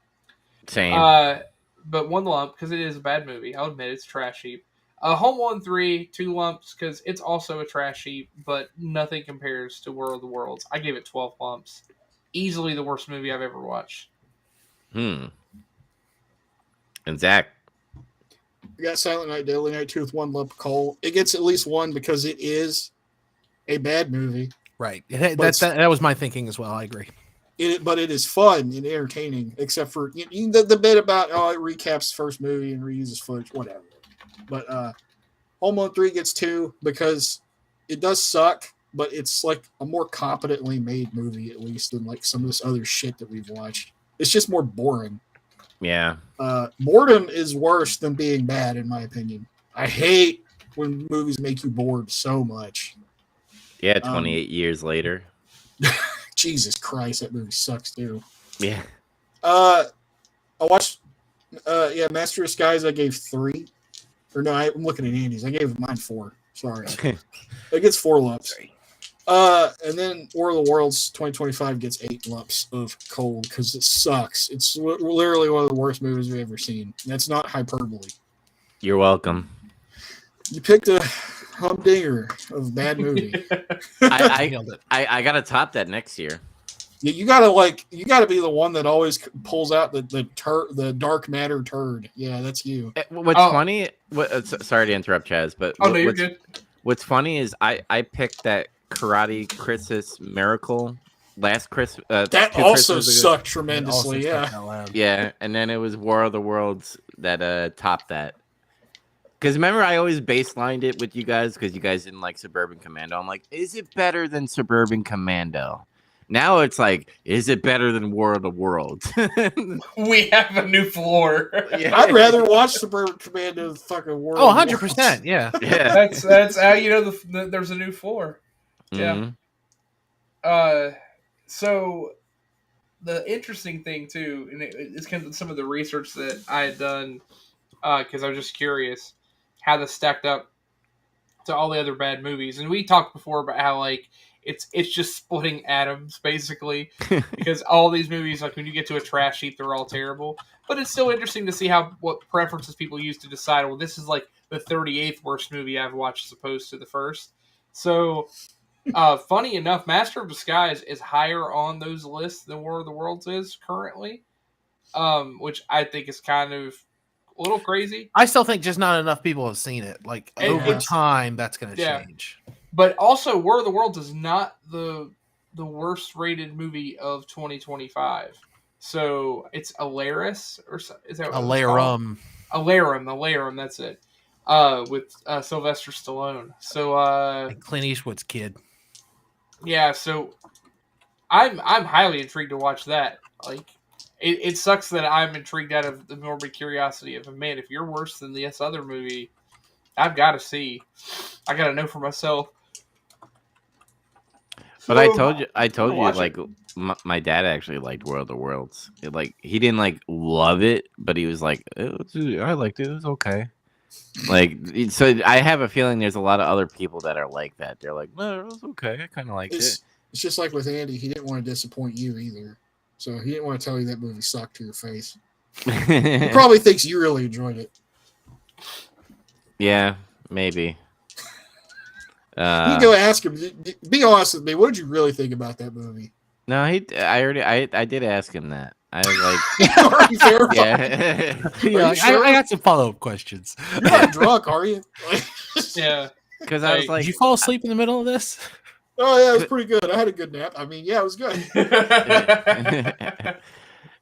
same. But 1 lump because it is a bad movie. I'll admit it's trash heap. Home Alone 3, 2 lumps because it's also a trash heap, but nothing compares to War of the Worlds. I gave it 12 lumps. Easily the worst movie I've ever watched. And Zach. We got Silent Night, Deadly Night 2 with 1 lump of coal. It gets at least 1 because it is a bad movie. Right. That was my thinking as well. I agree. But it is fun and entertaining, except for the bit about it recaps the first movie and reuses footage, whatever. But Home Alone 3 gets 2 because it does suck, but it's like a more competently made movie at least than like some of this other shit that we've watched. It's just more boring. Yeah. Boredom is worse than being bad, in my opinion. I hate when movies make you bored so much. Yeah, 28 years later. Jesus Christ, that movie sucks too. Yeah. I watched Master of Disguise, I gave 3. Or no, I'm looking at Andy's. I gave mine 4. Sorry. It gets 4 lumps. And then War of the Worlds 2025 gets 8 lumps of coal because it sucks. It's literally one of the worst movies we've ever seen. That's not hyperbole. You're welcome. You picked a humdinger of bad movie. I gotta top that next year. Yeah, you gotta be the one that always pulls out the dark matter turd. Yeah, that's you. What's funny? Sorry to interrupt, Chaz, but you're good. What's funny is I picked that Karate Christmas Miracle last Christmas. That also sucked tremendously. Yeah, and then it was War of the Worlds that topped that. Because remember, I always baselined it with you guys because you guys didn't like Suburban Commando. I'm like, is it better than Suburban Commando? Now it's like, is it better than War of the Worlds? We have a new floor. Yeah. I'd rather watch Suburban Commando than fucking War of the 100%. Worlds. Yeah. That's how you know there's a new floor. Yeah. Mm-hmm. So the interesting thing too, and it's kind of some of the research that I had done, because I was just curious how this stacked up to all the other bad movies. And we talked before about how like it's just splitting atoms basically, because all these movies, like when you get to a trash heap, they're all terrible. But it's still interesting to see what preferences people use to decide. Well, this is like the 38th worst movie I've watched, as opposed to the first. So. Funny enough, Master of Disguise is higher on those lists than War of the Worlds is currently, which I think is kind of a little crazy. I still think just not enough people have seen it. Like over time, that's going to change. But also, War of the Worlds is not the worst rated movie of 2025. So it's Alaris, or is that what Alarum? Alarum, that's it. With Sylvester Stallone. So and Clint Eastwood's kid. Yeah, so I'm highly intrigued to watch that. Like, it sucks that I'm intrigued out of the morbid curiosity of, man, if you're worse than this other movie, I've got to see. I got to know for myself. But I told you, like, my dad actually liked War of the Worlds. He didn't love it, but he was like, I liked it. It was okay. So I have a feeling there's a lot of other people that are like that. They're like, no, it was okay. I kind of liked it. It's just like with Andy. He didn't want to disappoint you either. So he didn't want to tell you that movie sucked to your face. He probably thinks you really enjoyed it. Yeah, maybe. You can go ask him. Be honest with me. What did you really think about that movie? No, I did ask him that. I was like, Are you yeah, I got some follow-up questions. You're not drunk, are you? Yeah. Because I was like, did you fall asleep in the middle of this? Oh yeah, it was pretty good. I had a good nap. I mean, yeah, it was good.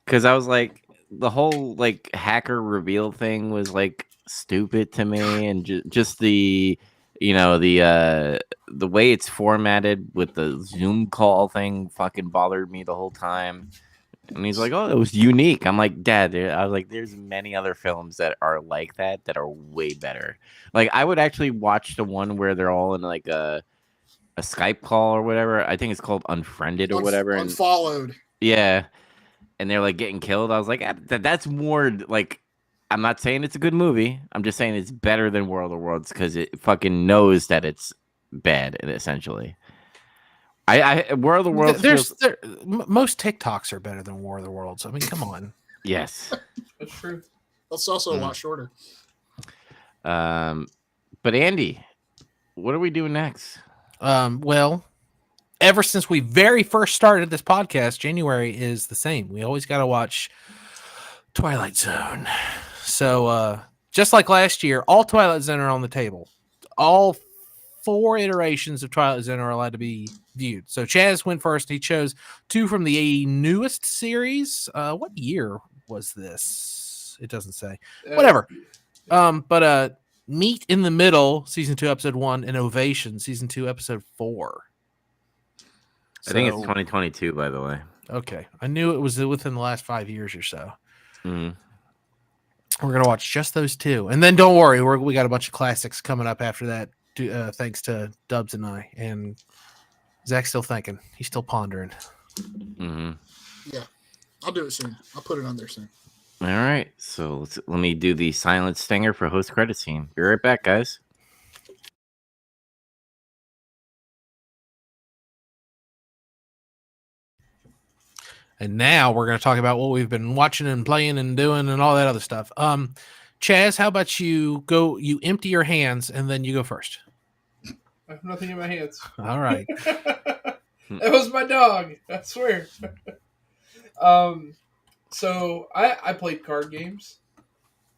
Because I was like, the whole like hacker reveal thing was like stupid to me, and just the the way it's formatted with the Zoom call thing fucking bothered me the whole time. And he's like, "Oh, it was unique." I'm like, "Dad," I was like, "There's many other films that are like that are way better." Like, I would actually watch the one where they're all in like a Skype call or whatever. I think it's called Unfriended or whatever. And Unfollowed. yeah, and they're like getting killed. I was like, that's more like. I'm not saying it's a good movie. I'm just saying it's better than World of Worlds because it fucking knows that it's bad. Essentially. World of Worlds. Most TikToks are better than War of the Worlds. I mean, come on. Yes, that's true. That's also a lot shorter. But Andy, what are we doing next? Well, ever since we very first started this podcast, January is the same. We always got to watch Twilight Zone. So, just like last year, all Twilight Zone are on the table. All 4 iterations of Twilight Zone are allowed to be viewed. So Chaz went first. He chose 2 from the newest series. What year was this? It doesn't say. Whatever. But Meet in the Middle, season 2, episode 1, and Ovation, season 2, episode 4. I think it's 2022, by the way. Okay. I knew it was within the last 5 years or so. Mm. We're going to watch just those 2. And then don't worry, we got a bunch of classics coming up after that, thanks to Dubs and I. And Zach's still thinking. He's still pondering. Mm-hmm. Yeah. I'll do it soon. I'll put it on there soon. All right. So let me do the silent stinger for host credit scene. Be right back, guys. And now we're going to talk about what we've been watching and playing and doing and all that other stuff. Chaz, how about you empty your hands and then you go first? I have nothing in my hands. All right. That was my dog. I swear. So I played card games.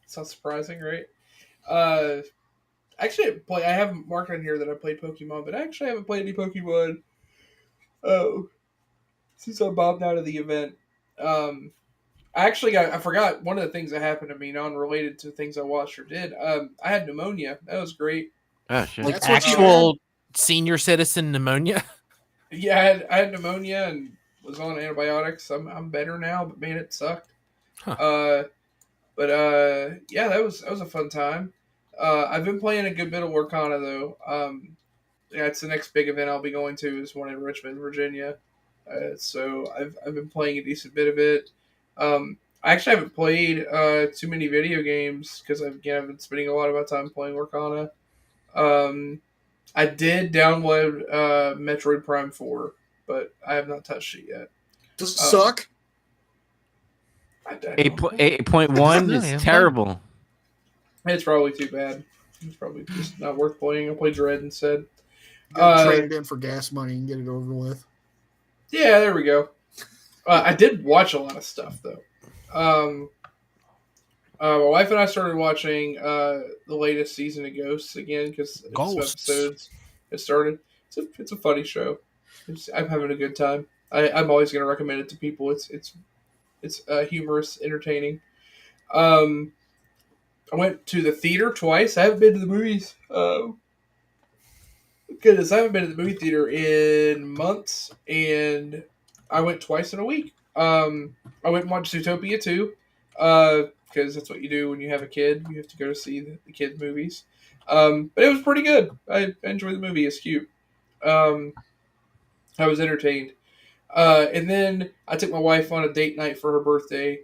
It's not surprising, right? Actually, I have marked on here that I played Pokemon, but I actually haven't played any Pokemon. Since I bobbed out of the event. I forgot one of the things that happened to me, non-related to things I watched or did. I had pneumonia. That was great. Oh shit! Like actual senior citizen pneumonia. Yeah, I had pneumonia and was on antibiotics. I'm better now, but man, it sucked. Huh. Yeah, that was a fun time. I've been playing a good bit of Workana though. Yeah, it's the next big event I'll be going to is one in Richmond, Virginia. So I've been playing a decent bit of it. I actually haven't played too many video games because I've been spending a lot of my time playing Workana. I did download Metroid Prime 4, but I have not touched it yet. Does it suck? 8.1 is terrible. It's probably too bad. It's probably just not worth playing. I'll play Dread instead. Trade it in for gas money and get it over with. Yeah, there we go. I did watch a lot of stuff though. My wife and I started watching the latest season of Ghosts again because some episodes have started. It's a funny show. I'm having a good time. I'm always going to recommend it to people. It's humorous, entertaining. I went to the theater twice. I haven't been to the movies. Goodness, I haven't been to the movie theater in months, and I went twice in a week. I went and watched Zootopia 2, because that's what you do when you have a kid. You have to go to see the kids' movies. But it was pretty good. I enjoyed the movie. It's cute. I was entertained. And then I took my wife on a date night for her birthday.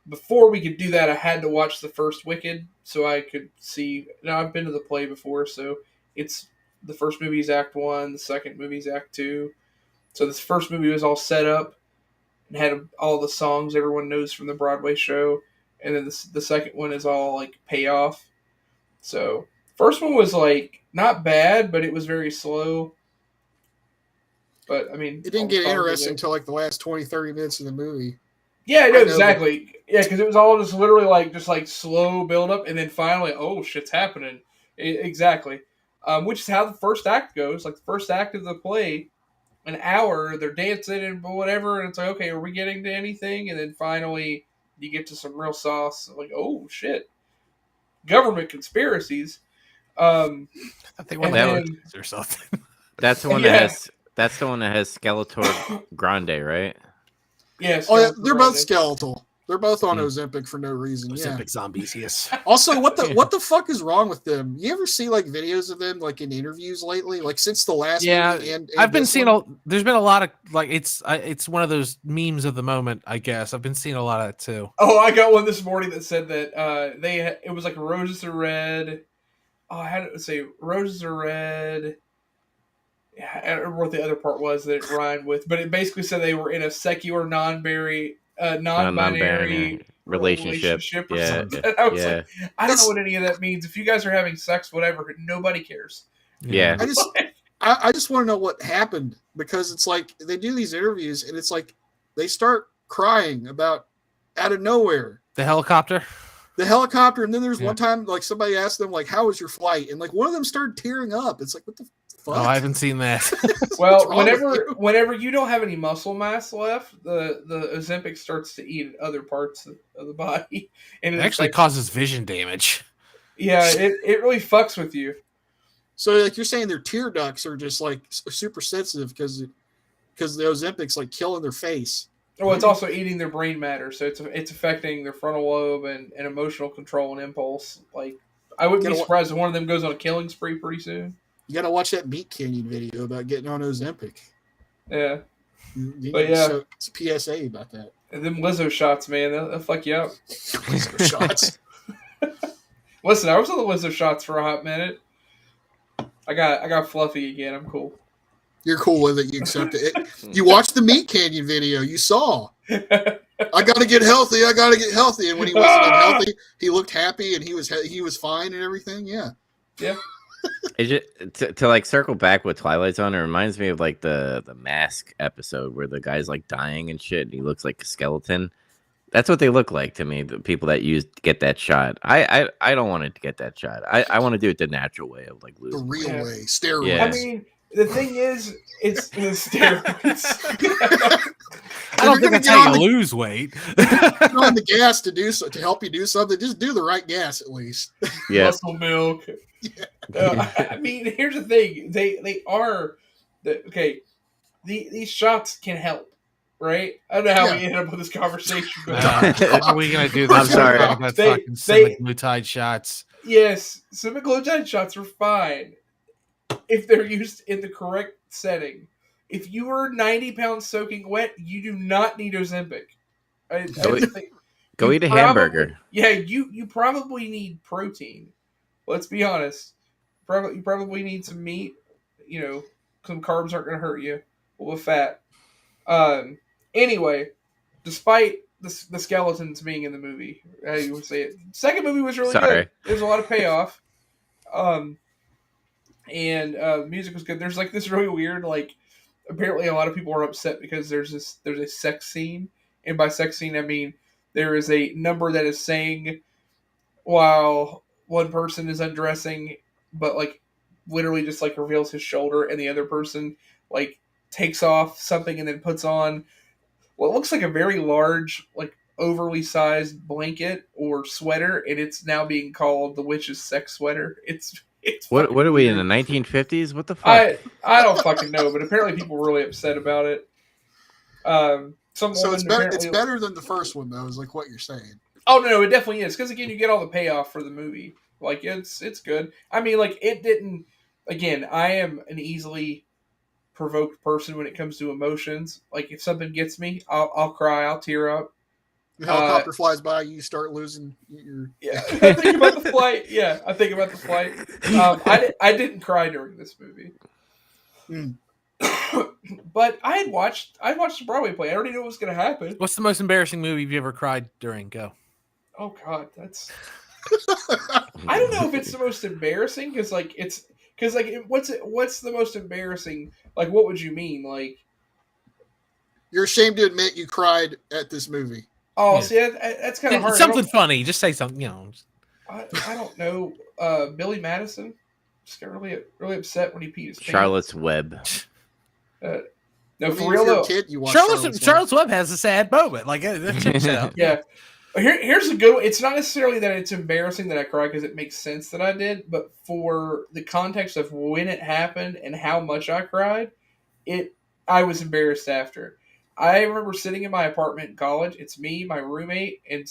Before we could do that, I had to watch the first Wicked so I could see. Now, I've been to the play before, so it's the first movie is Act 1, the second movie is Act 2. So this first movie was all set up and had all the songs everyone knows from the Broadway show, and then the second one is all like payoff. So first one was like not bad, but it was very slow. But I mean, it didn't get interesting until like the last 20-30 minutes of the movie. Yeah, I know exactly. Yeah, because it was all just literally like slow build up, and then finally, oh, shit's happening. Exactly. Which is how the first act goes. Like the first act of the play, an hour, they're dancing and whatever, and it's like, okay, are we getting to anything? And then finally, you get to some real sauce. Like, oh shit, government conspiracies. I thought they were or something. That's the one that has. That's the one that has Skeletor Grande, right? Yes. Oh, yeah, they're both skeletal. They're both on Ozempic for no reason. Ozempic zombies, yes. Also, what the fuck is wrong with them? You ever see like videos of them like in interviews lately, like since the last movie? And I've been seeing there's been a lot of like it's one of those memes of the moment, I guess. I've been seeing a lot of that too. Oh, I got one this morning that said that it was like roses are red. Oh, I had to say roses are red. I don't remember what the other part was that it rhymed with, but it basically said they were in a secular non-binary relationship or something. I was like, I don't know what any of that means. If you guys are having sex, whatever, nobody cares. Yeah. I just want to know what happened, because it's like they do these interviews and it's like they start crying about out of nowhere. The helicopter, and then there's one time like somebody asked them like, "How was your flight?" and like one of them started tearing up. It's like, what the fuck? Oh, I haven't seen that. Well, whenever you don't have any muscle mass left, the Ozempic starts to eat other parts of the body, and it actually causes vision damage. Yeah, it really fucks with you. So like you're saying their tear ducts are just like super sensitive because the Ozempic's like killing their face. Well, it's also eating their brain matter, so it's affecting their frontal lobe and emotional control and impulse. Like, I wouldn't be surprised if one of them goes on a killing spree pretty soon. You got to watch that Meat Canyon video about getting on Ozempic. Yeah. But yeah. So it's a PSA about that. And them Lizzo shots, man, they'll fuck you up. Lizzo shots. Listen, I was on the Lizzo shots for a hot minute. I got fluffy again. I'm cool. You're cool with it. You accept it. You watched the Meat Canyon video. You saw. I got to get healthy. And when he wasn't unhealthy, he looked happy and he was fine and everything. Yeah. Yeah. To like circle back with Twilight's on, it reminds me of like the Mask episode where the guy's like dying and shit and he looks like a skeleton. That's what they look like to me, the people that get that shot. I don't want to get that shot. I want to do it the natural way of like losing the real way, steroids. Yeah. I mean, the thing is, it's the steroids. I don't think that's how you lose weight. On the gas to help you do something, just do the right gas at least. Yeah. Muscle milk. Yeah. I mean, here's the thing: they are okay. These shots can help. Right? I don't know how we ended up with this conversation. How are we going to do this? I'm sorry. Fucking semaglutide shots. Yes, semaglutide shots are fine if they're used in the correct setting. If you are 90 pounds soaking wet, you do not need Ozempic. Go eat a hamburger. Yeah, you probably need protein. Let's be honest. You probably need some meat. You know, some carbs aren't going to hurt you. With fat. Anyway, despite the skeletons being in the movie, how you would say it, second movie was really good. There's a lot of payoff. And music was good. There's like this really weird, like, apparently a lot of people are upset because there's a sex scene, and by sex scene I mean there is a number that is sang while one person is undressing, but like literally just like reveals his shoulder, and the other person like takes off something and then puts on what looks like a very large, like overly sized blanket or sweater, and it's now being called the witch's sex sweater. It's what are we in the 1950s? What the fuck? I don't fucking know, but apparently people were really upset about it. So it's better than the first one, though, is like what you're saying. Oh no, it definitely is, because again, you get all the payoff for the movie. Like it's good. I mean, like it didn't. Again, I am an easily provoked person when it comes to emotions. Like if something gets me, I'll cry, I'll tear up. The helicopter flies by, you start losing your. Yeah, I think about the flight. Yeah, I think about the flight. I didn't cry during this movie, but I watched the Broadway play. I already knew what was going to happen. What's the most embarrassing movie you've ever cried during? Go. Oh God, that's. I don't know if it's the most embarrassing because what's the most embarrassing? Like, what would you mean? Like, you're ashamed to admit you cried at this movie. Oh, yeah. See, that's kind of hard. Something funny. Just say something, I don't know. Billy Madison just got really upset when he peed his pants. Charlotte's Web. No, for real though. Kid, you Charlotte's Web has a sad moment. Like, yeah. Here's a good one. It's not necessarily that it's embarrassing that I cried because it makes sense that I did, but for the context of when it happened and how much I cried, I was embarrassed after. I remember sitting in my apartment in college. It's me, my roommate, and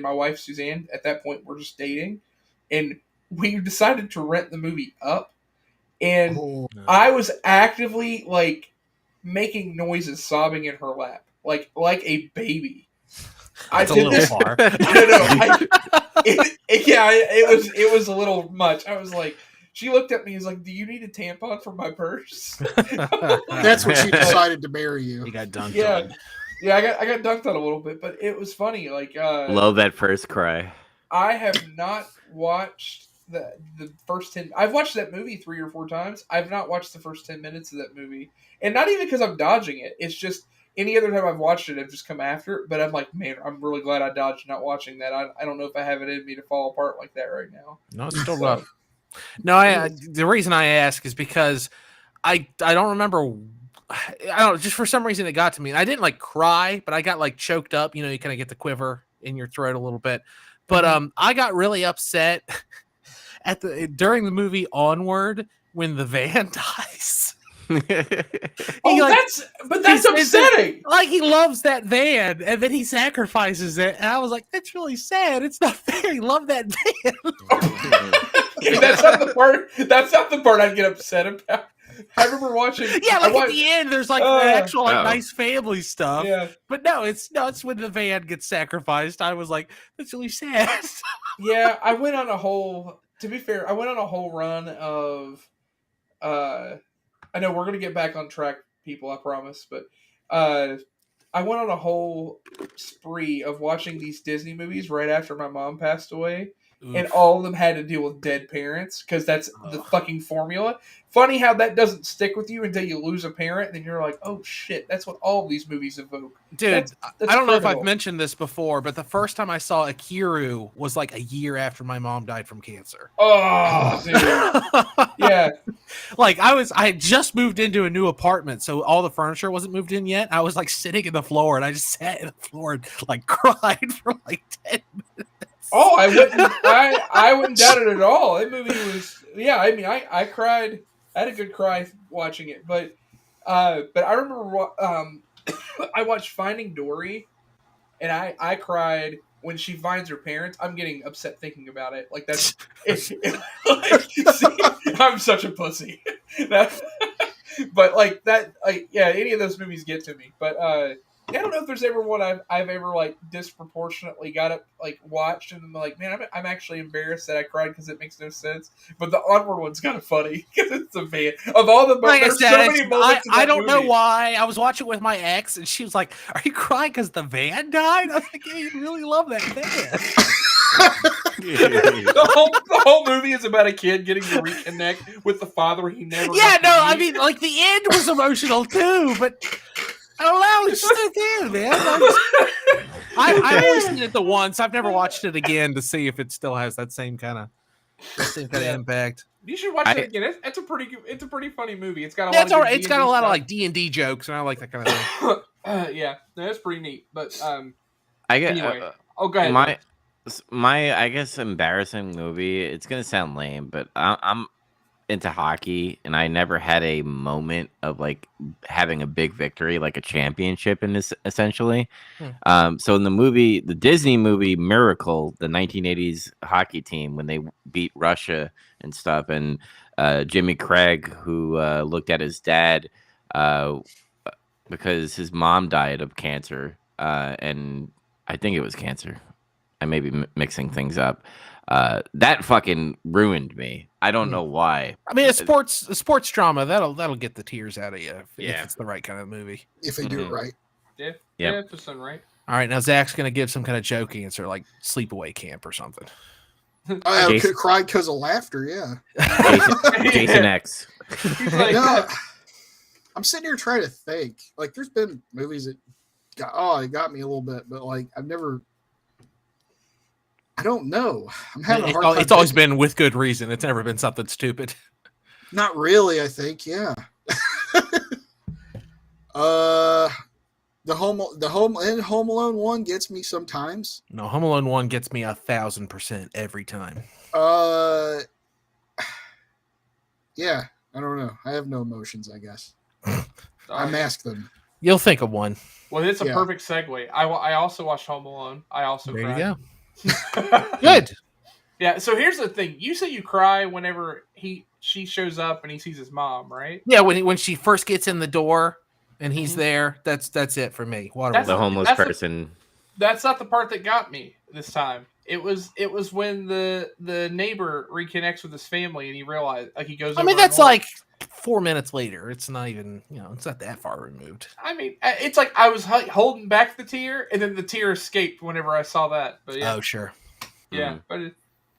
my wife Suzanne. At that point, we're just dating, and we decided to rent the movie Up. And I was actively like making noises, sobbing in her lap, like a baby. That's a little far. It was a little much. I was like. She looked at me and was like, "Do you need a tampon for my purse?" That's when she decided to marry you. You got dunked on. Yeah, I got dunked on a little bit, but it was funny. Like, love that first cry. I have not watched the first 10. I've watched that movie 3 or 4 times. I've not watched the first 10 minutes of that movie, and not even because I'm dodging it. It's just any other time I've watched it, I've just come after it. But I'm like, man, I'm really glad I dodged not watching that. I don't know if I have it in me to fall apart like that right now. No, it's still rough. No, the reason I ask is because I don't remember. I don't know, just for some reason it got to me. And I didn't like cry, but I got like choked up. You know, you kind of get the quiver in your throat a little bit. But I got really upset during the movie Onward when the van dies. That's upsetting. Like he loves that van, and then he sacrifices it, and I was like, "That's really sad. It's not fair. He loved that van." That's not the part I'd get upset about. I remember watching. Yeah, like at the end, there's like the actual nice family stuff. Yeah, but no, it's when the van gets sacrificed. I was like, "That's really sad." Yeah, I went on a whole. To be fair, I went on a whole run of. I know we're going to get back on track, people, I promise. But I went on a whole spree of watching these Disney movies right after my mom passed away. Oof. And all of them had to deal with dead parents because that's the fucking formula. Funny how that doesn't stick with you until you lose a parent, and then you're like, oh shit, that's what all of these movies evoke. Dude, that's I don't know if I've mentioned this before, but the first time I saw Akiru was like a year after my mom died from cancer. Oh, dude. Yeah. Like I had just moved into a new apartment, so all the furniture wasn't moved in yet. I was like sitting in the floor, and I just sat in the floor and like cried for like 10 minutes. Oh, I wouldn't doubt it at all. That movie was, yeah. I mean, I cried. I had a good cry watching it, but I remember I watched Finding Dory, and I cried when she finds her parents. I'm getting upset thinking about it. Like that's, I'm such a pussy. But like that, like yeah, any of those movies get to me. But I don't know if there's ever one I've ever like disproportionately got it like watched and I'm like, man, I'm actually embarrassed that I cried because it makes no sense. But the Onward one's kind of funny because it's a van of all the like there's so many moments. I don't know why. I was watching with my ex and she was like, "Are you crying because the van died?" I was like, "Yeah, you really love that van." the whole movie is about a kid getting to reconnect with the father he never. Yeah, no, I mean, like the end was emotional too, but. I don't know. It's just good, man. I've only seen it the once. I've never watched it again to see if it still has that same kind of impact. You should watch it again. It's a pretty funny movie. It's got a lot. It's got a lot of like D&D jokes, and I like that kind of thing. Yeah, that's pretty neat. But I get. Anyway, go ahead. My I guess embarrassing movie. It's gonna sound lame, but I'm into hockey, and I never had a moment of like having a big victory, like a championship in this essentially. So in the Disney movie Miracle, the 1980s hockey team, when they beat Russia and stuff, and Jimmy Craig, who looked at his dad because his mom died of cancer, and I think it was cancer. I may be mixing things up. That fucking ruined me. I don't know why. I mean, a sports drama that'll get the tears out of you if it's the right kind of movie. If they do it right. Yeah, if it's done right. All right, now Zach's gonna give some kind of joke answer, like Sleepaway Camp or something. I cried because of laughter. Yeah. Jason X. Like, No, I'm sitting here trying to think. Like, there's been movies that it got me a little bit, but like I don't know. I'm having a hard time. It's always been with good reason. It's never been something stupid. Not really, I think. Yeah. The Home Alone 1 gets me sometimes. No, Home Alone 1 gets me 1,000% every time. Yeah, I don't know. I have no emotions, I guess. I mask them. You'll think of one. Well, it's a perfect segue. I also watched Home Alone. I also there cried. You go. Good. Yeah. So here's the thing. You say you cry whenever she shows up and he sees his mom, right? Yeah. When she first gets in the door and he's there, that's it for me. The homeless person. That's not the part that got me this time. It was when the neighbor reconnects with his family and he realized, like, he goes. I mean, that's like 4 minutes later. It's not even, it's not that far removed. I mean, it's like I was holding back the tear, and then the tear escaped whenever I saw that. But yeah. Oh, sure. Yeah, but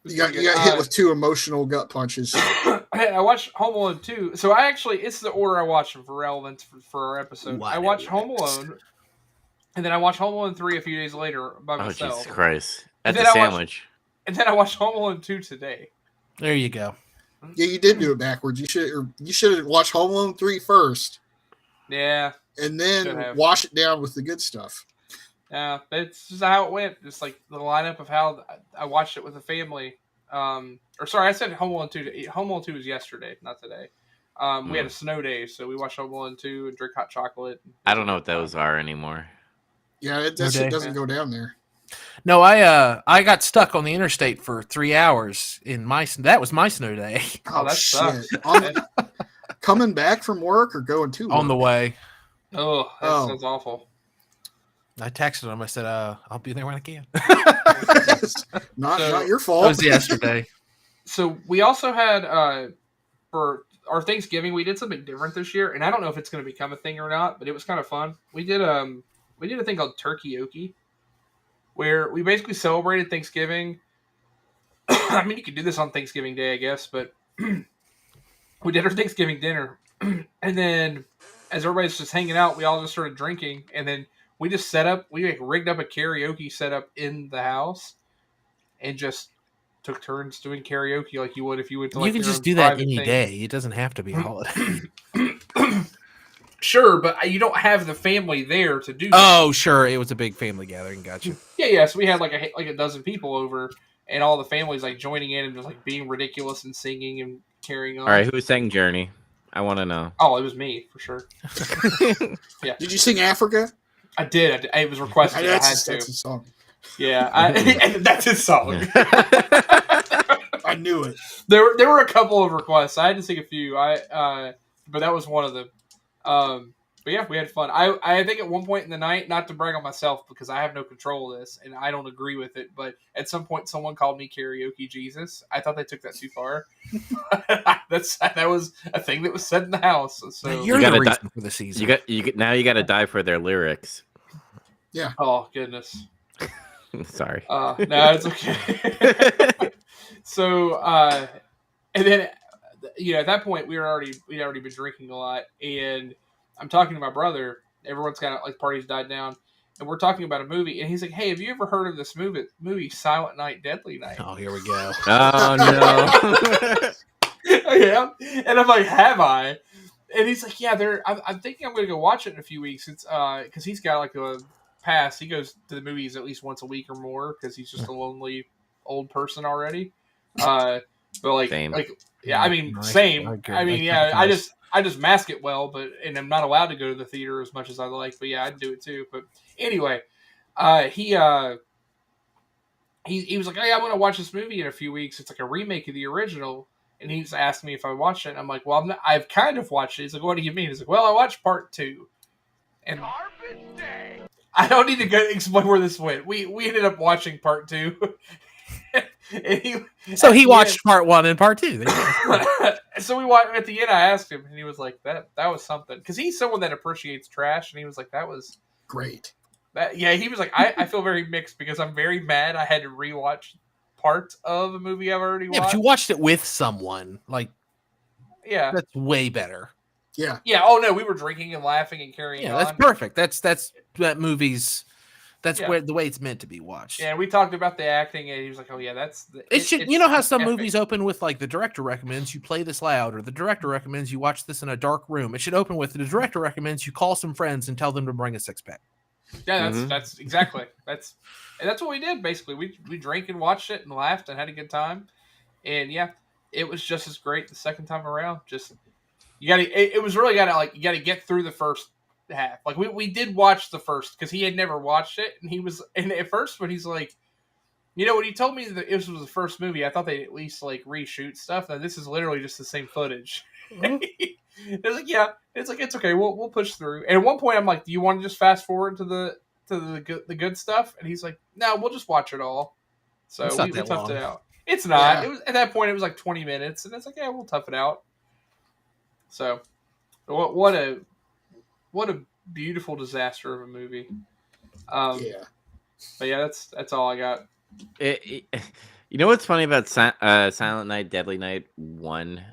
you got hit with 2 emotional gut punches. I watched Home Alone 2. So it's the order I watched them for relevance for our episode. I watched Home Alone, and then I watched Home Alone 3 a few days later by myself. Oh, Jesus Christ. That's a sandwich. And then I watched Home Alone 2 today. There you go. Yeah, you did do it backwards. You should have watched Home Alone 3 first. Yeah. And then wash it down with the good stuff. Yeah, that's just how it went. Just like the lineup of how I watched it with the family. I said Home Alone 2. Home Alone 2 was yesterday, not today. We had a snow day, so we watched Home Alone 2 and drink hot chocolate. I don't know what those are anymore. Yeah, that shit doesn't go down there. No, I got stuck on the interstate for 3 hours that was my snow day. Oh, that shit! Coming back from work or going to work? On the way. Oh, that sounds awful. I texted him. I said, "I'll be there when I can." not your fault. That was yesterday. So we also had for our Thanksgiving, we did something different this year, and I don't know if it's going to become a thing or not, but it was kind of fun. We did a thing called turkey-oki, where we basically celebrated Thanksgiving. I mean, you could do this on Thanksgiving Day, I guess, but we did our Thanksgiving dinner, and then as everybody's just hanging out, we all just started drinking, and then we just rigged up a karaoke setup in the house, and just took turns doing karaoke like you would if you went to. Like, you can just do that any day. It doesn't have to be a holiday. Sure, but you don't have the family there to do that. Oh, sure. It was a big family gathering. Gotcha. Yeah. So we had like a dozen people over, and all the families like joining in and just like being ridiculous and singing and carrying on. All right, who sang Journey? I want to know. Oh, it was me for sure. Yeah. Did you sing Africa? I did. It was requested. That's his song. Yeah, that's his song. I knew it. There were a couple of requests. I had to sing a few. But that was one of them. But yeah, we had fun. I think at one point in the night, not to brag on myself because I have no control of this and I don't agree with it, but at some point someone called me karaoke Jesus. I thought they took that too far. that was a thing that was said in the house. So you're the reason for the season. Now you got to die for their lyrics. Yeah. Oh goodness. Sorry. No, it's okay. So, and then, at that point we'd already been drinking a lot, and I'm talking to my brother. Everyone's kind of like parties died down, and we're talking about a movie, and he's like, "Hey, have you ever heard of this movie Silent Night, Deadly Night?" Oh, here we go. Oh no. Yeah, and I'm like, "Have I?" And he's like, "Yeah, I'm thinking I'm going to go watch it in a few weeks. It's because he's got like a pass. He goes to the movies at least once a week or more because he's just a lonely old person already." But like, same. Yeah, I mean, same. I mean, yeah, I just mask it well, and I'm not allowed to go to the theater as much as I like. But yeah, I'd do it too. But anyway, he was like, "Hey, I'm going to watch this movie in a few weeks. It's like a remake of the original." And he's asked me if I watched it. And I'm like, "Well, I've kind of watched it." He's like, "What do you mean?" He's like, "Well, I watched part 2." And I don't need to go explain where this went. We ended up watching part 2. So he watched part 1 and part 2. So we watched at the end. I asked him, and he was like, "That was something," because he's someone that appreciates trash, and he was like, "That was great." He was like, I feel very mixed because I'm very mad. I had to rewatch part of a movie I've already watched. Yeah, but you watched it with someone, like, that's way better. Yeah. Yeah. Oh no, we were drinking and laughing and carrying on. Yeah, that's perfect. That's that movie's. That's where the way it's meant to be watched. Yeah, we talked about the acting, and he was like, "Oh yeah, that's." You know how some movies open with like the director recommends you play this loud, or the director recommends you watch this in a dark room. It should open with the director recommends you call some friends and tell them to bring a 6-pack. Yeah, that's exactly that's what we did basically. We drank and watched it and laughed and had a good time, and it was just as great the second time around. Just you got to. It was really got to you got to get through the first half. Like we did watch the first because he had never watched it, and at first when he's like, when he told me that it was the first movie, I thought they'd at least like reshoot stuff. And this is literally just the same footage. It's like it's okay, we'll push through. And at one point I'm like, do you want to just fast forward to the good stuff? And he's like, no, we'll just watch it all. So we toughed it out. It's not. Yeah. It was at that point it was like 20 minutes, and it's like, yeah, we'll tough it out. So what a beautiful disaster of a movie. But yeah, that's all I got. You know what's funny about Silent Night, Deadly Night 1?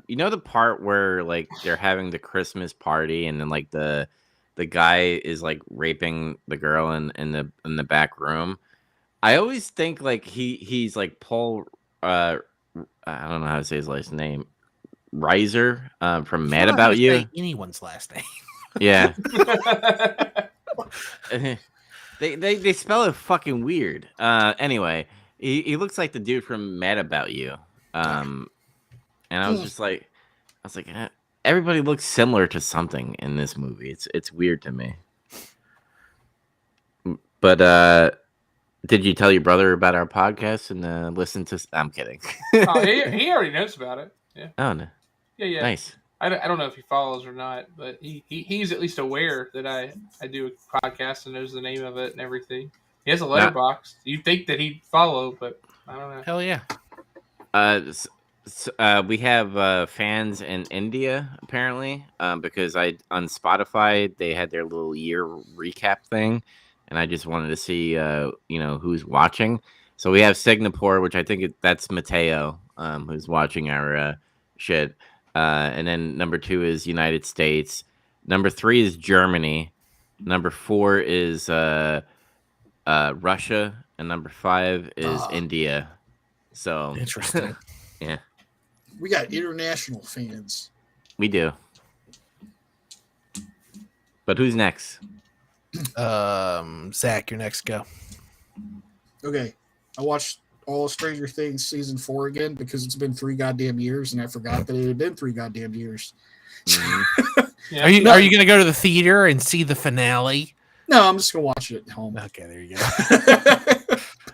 You know the part where like they're having the Christmas party and then like the guy is like raping the girl in the back room. I always think like he's like Paul. I don't know how to say his last name. Reiser from Mad About You. Anyone's last name. Yeah. They spell it fucking weird. Anyway, he looks like the dude from Mad About You. And I was like, everybody looks similar to something in this movie. It's weird to me. But did you tell your brother about our podcast and listen to? I'm kidding. He already knows about it. Yeah. Oh no. Yeah. Nice. I don't know if he follows or not, but he's at least aware that I do a podcast and knows the name of it and everything. He has a letterbox. You'd think that he'd follow, but I don't know. Hell yeah. We have fans in India apparently because on Spotify they had their little year recap thing, and I just wanted to see who's watching. So we have Singapore, which I think that's Mateo who's watching our shit. And then number 2 is United States. Number 3 is Germany. Number 4 is Russia, and number 5 is India. So interesting. Yeah, we got international fans. We do. But who's next? Zach, your next go. Okay, I watched all Stranger Things season 4 again because it's been 3 goddamn years, and I forgot that it had been 3 goddamn years. Mm-hmm. Yeah. Are you going to go to the theater and see the finale? No, I'm just going to watch it at home. Okay, there you go.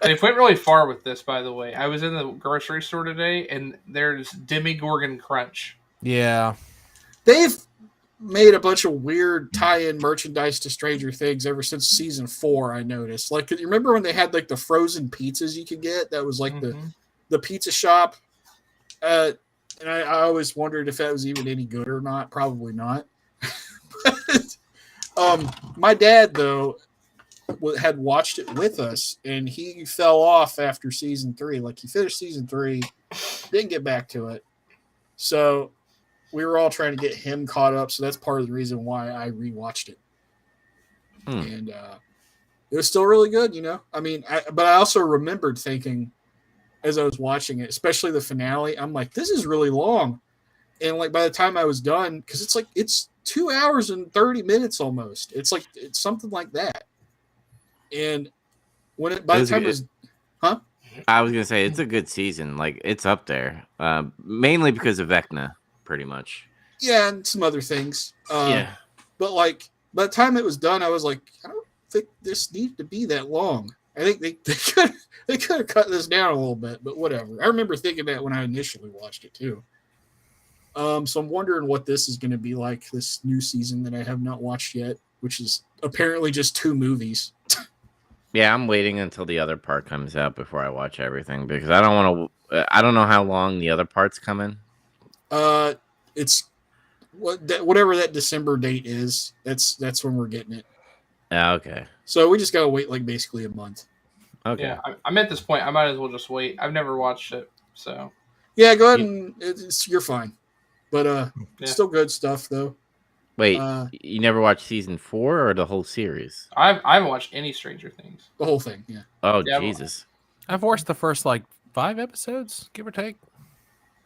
They went really far with this, by the way. I was in the grocery store today, and there's Demogorgon Crunch. Yeah. They've made a bunch of weird tie-in merchandise to Stranger Things ever since season 4, I noticed. Like, you remember when they had, like, the frozen pizzas you could get? That was, like, the pizza shop. And I always wondered if that was even any good or not. Probably not. But, my dad, though, had watched it with us, and he fell off after season 3. Like, he finished season 3, didn't get back to it. So we were all trying to get him caught up, so that's part of the reason why I rewatched it. And it was still really good, I mean, but I also remembered thinking as I was watching it, especially the finale, I'm like, this is really long. And like by the time I was done, because it's 2 hours and 30 minutes almost. It's something like that. And when by the time it was, I was gonna say it's a good season. Like it's up there, mainly because of Vecna, pretty much. Yeah, and some other things. Yeah, but like by the time it was done, I was like, I don't think this needed to be that long. I think they could have cut this down a little bit, but whatever. I remember thinking that when I initially watched it too. So I'm wondering what this is going to be like this new season that I have not watched yet. which is apparently just 2 movies. Yeah, I'm waiting until the other part comes out before I watch everything because I don't want to. I don't know how long the other part's coming. It's whatever that December date is. That's when we're getting it. Okay. So we just gotta wait like basically a month. Okay. Yeah, I'm at this point. I might as well just wait. I've never watched it, so yeah, go ahead and you're fine. But yeah. Still good stuff though. Wait, you never watched season 4 or the whole series? I haven't watched any Stranger Things. The whole thing, yeah. Oh Yeah, Jesus! I've watched the first like 5 episodes, give or take.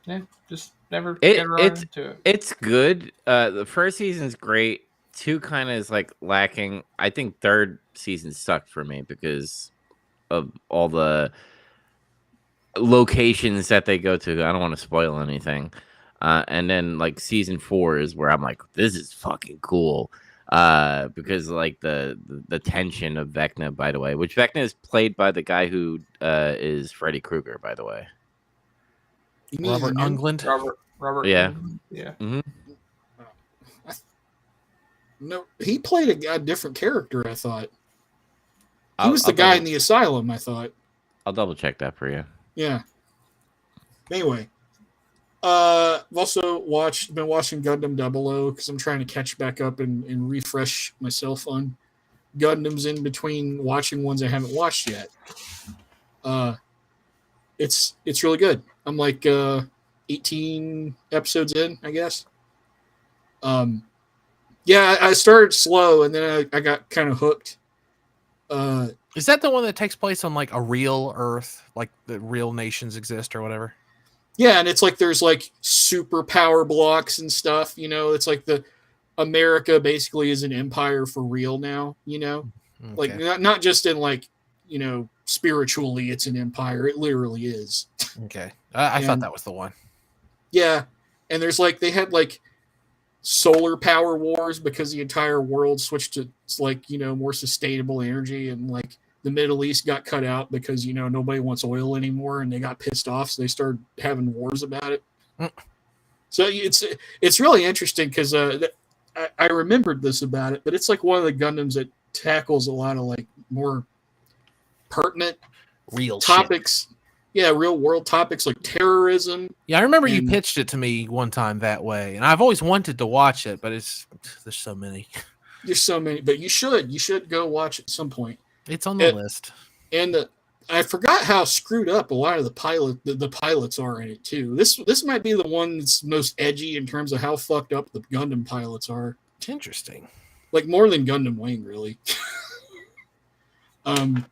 Yeah, just never get around to it. It's good. The first season's great. 2 kind of is like lacking. I think 3rd season sucked for me because of all the locations that they go to. I don't want to spoil anything. And then like season 4 is where I'm like, this is fucking cool. Because like the tension of Vecna, by the way, which Vecna is played by the guy who is Freddy Krueger, by the way. Robert Englund. Robert. Yeah. Englund? Yeah. Mm-hmm. No, he played a different character. I thought he was the guy in the asylum. I thought. I'll double check that for you. Yeah. Anyway, I've also been watching Gundam 00 because I'm trying to catch back up and refresh myself on Gundams in between watching ones I haven't watched yet. It's really good. I'm like 18 episodes in, I guess. Yeah, I started slow and then I got kind of hooked. Is that the one that takes place on like a real Earth, like the real nations exist or whatever? Yeah, and it's like there's like superpower blocks and stuff. It's like the America basically is an empire for real now. Okay. Like not just in like spiritually, it's an empire. It literally is. Okay, I thought that was the one. Yeah, and there's like they had like solar power wars because the entire world switched to like more sustainable energy, and like the Middle East got cut out because nobody wants oil anymore, and they got pissed off, so they started having wars about it. So it's really interesting because I remembered this about it, but it's like one of the Gundams that tackles a lot of like more pertinent real topics. Shit. Yeah, real world topics like terrorism. Yeah, I remember you pitched it to me one time that way, and I've always wanted to watch it, but there's so many. There's so many, but you should go watch it at some point. It's on the list. And I forgot how screwed up a lot of the pilots are in it too. This might be the one that's most edgy in terms of how fucked up the Gundam pilots are. It's interesting. Like more than Gundam Wing, really. I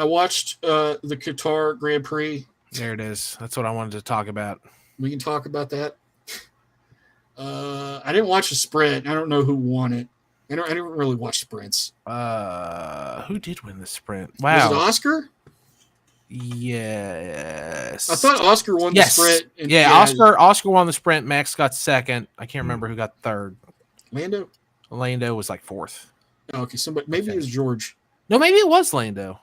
watched the Qatar Grand Prix. There it is. That's what I wanted to talk about. We can talk about that. I didn't watch the sprint. I don't know who won it. I didn't really watch sprints. Who did win the sprint? Wow. Was it Oscar? Yes. I thought Oscar won the sprint. Yeah, Oscar won the sprint. Max got second. I can't remember who got third. Lando was like fourth. Oh, okay, maybe it was George. No, maybe it was Lando.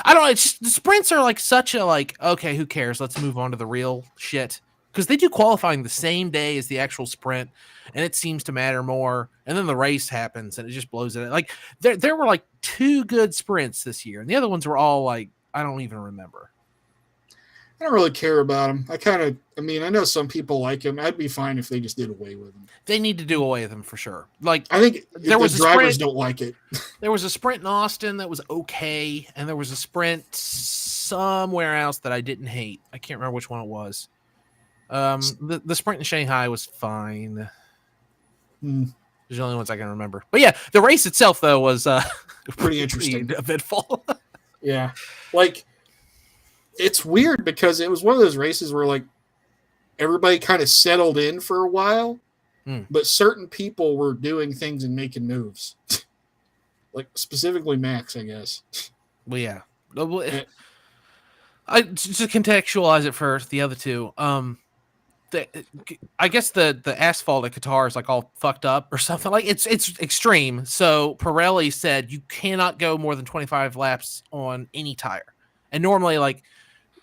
I don't know. It's just, the sprints are like such a like, okay, who cares? Let's move on to the real shit. Because they do qualifying the same day as the actual sprint, and it seems to matter more. And then the race happens, and it just blows it. Like there were like 2 good sprints this year, and the other ones were all like I don't even remember. I don't really care about them. I know some people like them. I'd be fine if they just did away with them. They need to do away with them for sure. Like I think the drivers don't like it. There was a sprint in Austin that was okay, and there was a sprint somewhere else that I didn't hate. I can't remember which one it was. The sprint in Shanghai was fine. Those are the only ones I can remember. But yeah, the race itself though was pretty interesting, eventful. Yeah, like it's weird because it was one of those races where like everybody kind of settled in for a while, but certain people were doing things and making moves, like specifically Max, I guess. Well, yeah. I to contextualize it for the other two. I guess the asphalt at Qatar is like all fucked up or something. Like it's extreme. So Pirelli said you cannot go more than 25 laps on any tire. And normally like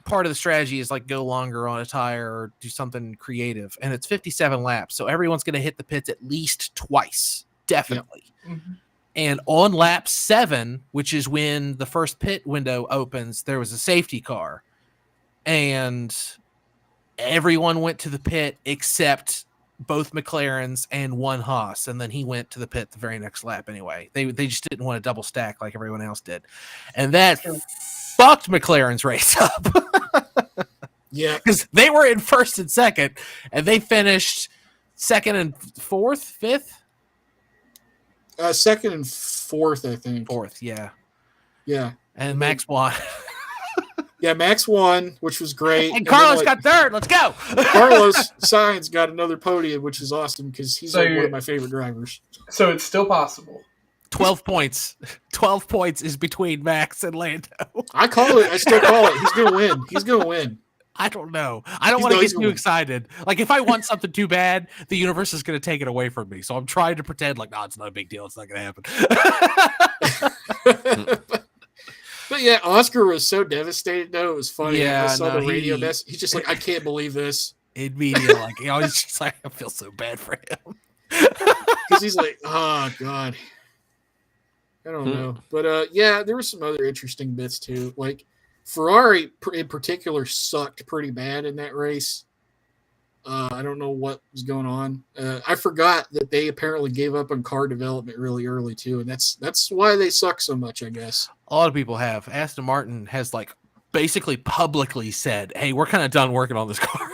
part of the strategy is like go longer on a tire or do something creative, and it's 57 laps, so everyone's going to hit the pits at least twice, definitely. Yep. Mm-hmm. And on lap 7, which is when the first pit window opens, there was a safety car, and everyone went to the pit except both McLarens and one Haas, and then he went to the pit the very next lap anyway. They just didn't want to double stack like everyone else did, and that fucked McLaren's race up. Yeah, because they were in first and second, and they finished second and fifth. Second and fourth, I think. Fourth, yeah. And Max won. Yeah, Max won, which was great. And Carlos got third. Let's go. Carlos Sainz got another podium, which is awesome because he's one of my favorite drivers. So it's still possible. 12 points. 12 points is between Max and Lando. I call it. I still call it. He's going to win. He's going to win. I don't know. I don't want to get too excited. Like, if I want something too bad, the universe is going to take it away from me. So I'm trying to pretend like, no, it's not a big deal. It's not going to happen. But yeah, Oscar was so devastated, though. It was funny. Yeah, I saw the radio mess. He's just like, I can't believe this. In media, like, you know, he's just like, I feel so bad for him. Because he's like, oh, God. I don't know. But yeah, there were some other interesting bits, too. Like, Ferrari in particular sucked pretty bad in that race. I don't know what was going on. I forgot that they apparently gave up on car development really early too, and that's why they suck so much, I guess. A lot of people have. Aston Martin has like basically publicly said, "Hey, we're kind of done working on this car."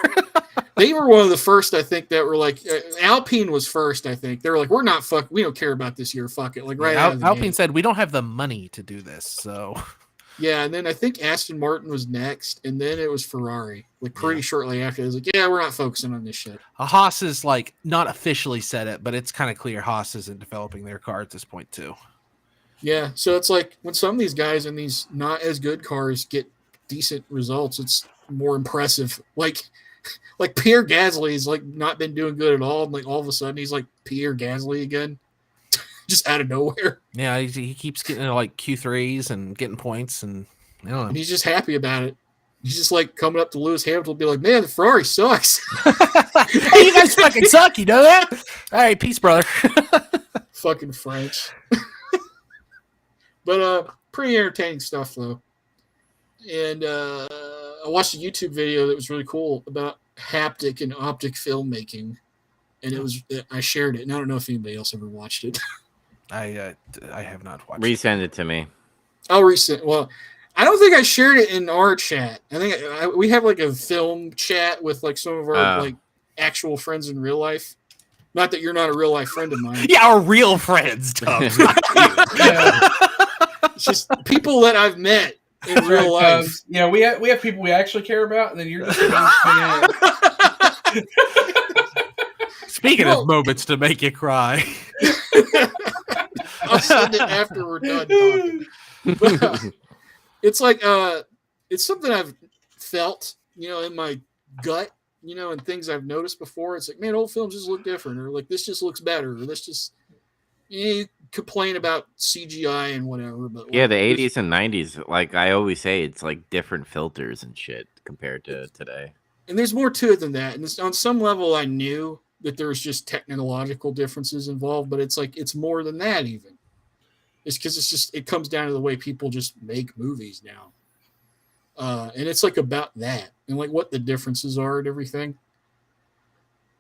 They were one of the first, I think, that were like Alpine was first. I think they were like, "We're not we don't care about this year. Fuck it." Like right out of the Alpine gate. said, "We don't have the money to do this." So. Yeah, and then I think Aston Martin was next, and then it was Ferrari. Like pretty shortly after, it was like, yeah, we're not focusing on this shit. Haas is like not officially said it, but it's kind of clear Haas isn't developing their car at this point too. Yeah, so it's like when some of these guys in these not as good cars get decent results, it's more impressive. Like Pierre Gasly's like not been doing good at all, and like all of a sudden he's like Pierre Gasly again. Just out of nowhere. Yeah, he keeps getting like Q3s and getting points, and I don't know. And he's just happy about it. He's just like coming up to Lewis Hamilton and be like, man, the Ferrari sucks. Hey, you guys fucking suck, you know that? All right, peace, brother. Fucking French. But pretty entertaining stuff, though. And I watched a YouTube video that was really cool about haptic and optic filmmaking. And I shared it, and I don't know if anybody else ever watched it. I have not watched. Resend it to me. I'll resend. Well, I don't think I shared it in our chat. I think we have like a film chat with like some of our like actual friends in real life. Not that you're not a real life friend of mine. Yeah, our real friends, Tom. It's just people that I've met in real life. Yeah, we have people we actually care about, and then you're just a fan. Speaking of moments to make you cry. I'll send it after we're done talking. But, it's like it's something I've felt, in my gut, and things I've noticed before. It's like, man, old films just look different, or like this just looks better, or this just you complain about CGI and whatever. But yeah, the 80s and 90s, like I always say, it's like different filters and shit compared to today. And there's more to it than that. And on some level, I knew that there's just technological differences involved, but it's like it's more than that even. It's because it comes down to the way people just make movies now. And it's like about that and like what the differences are and everything.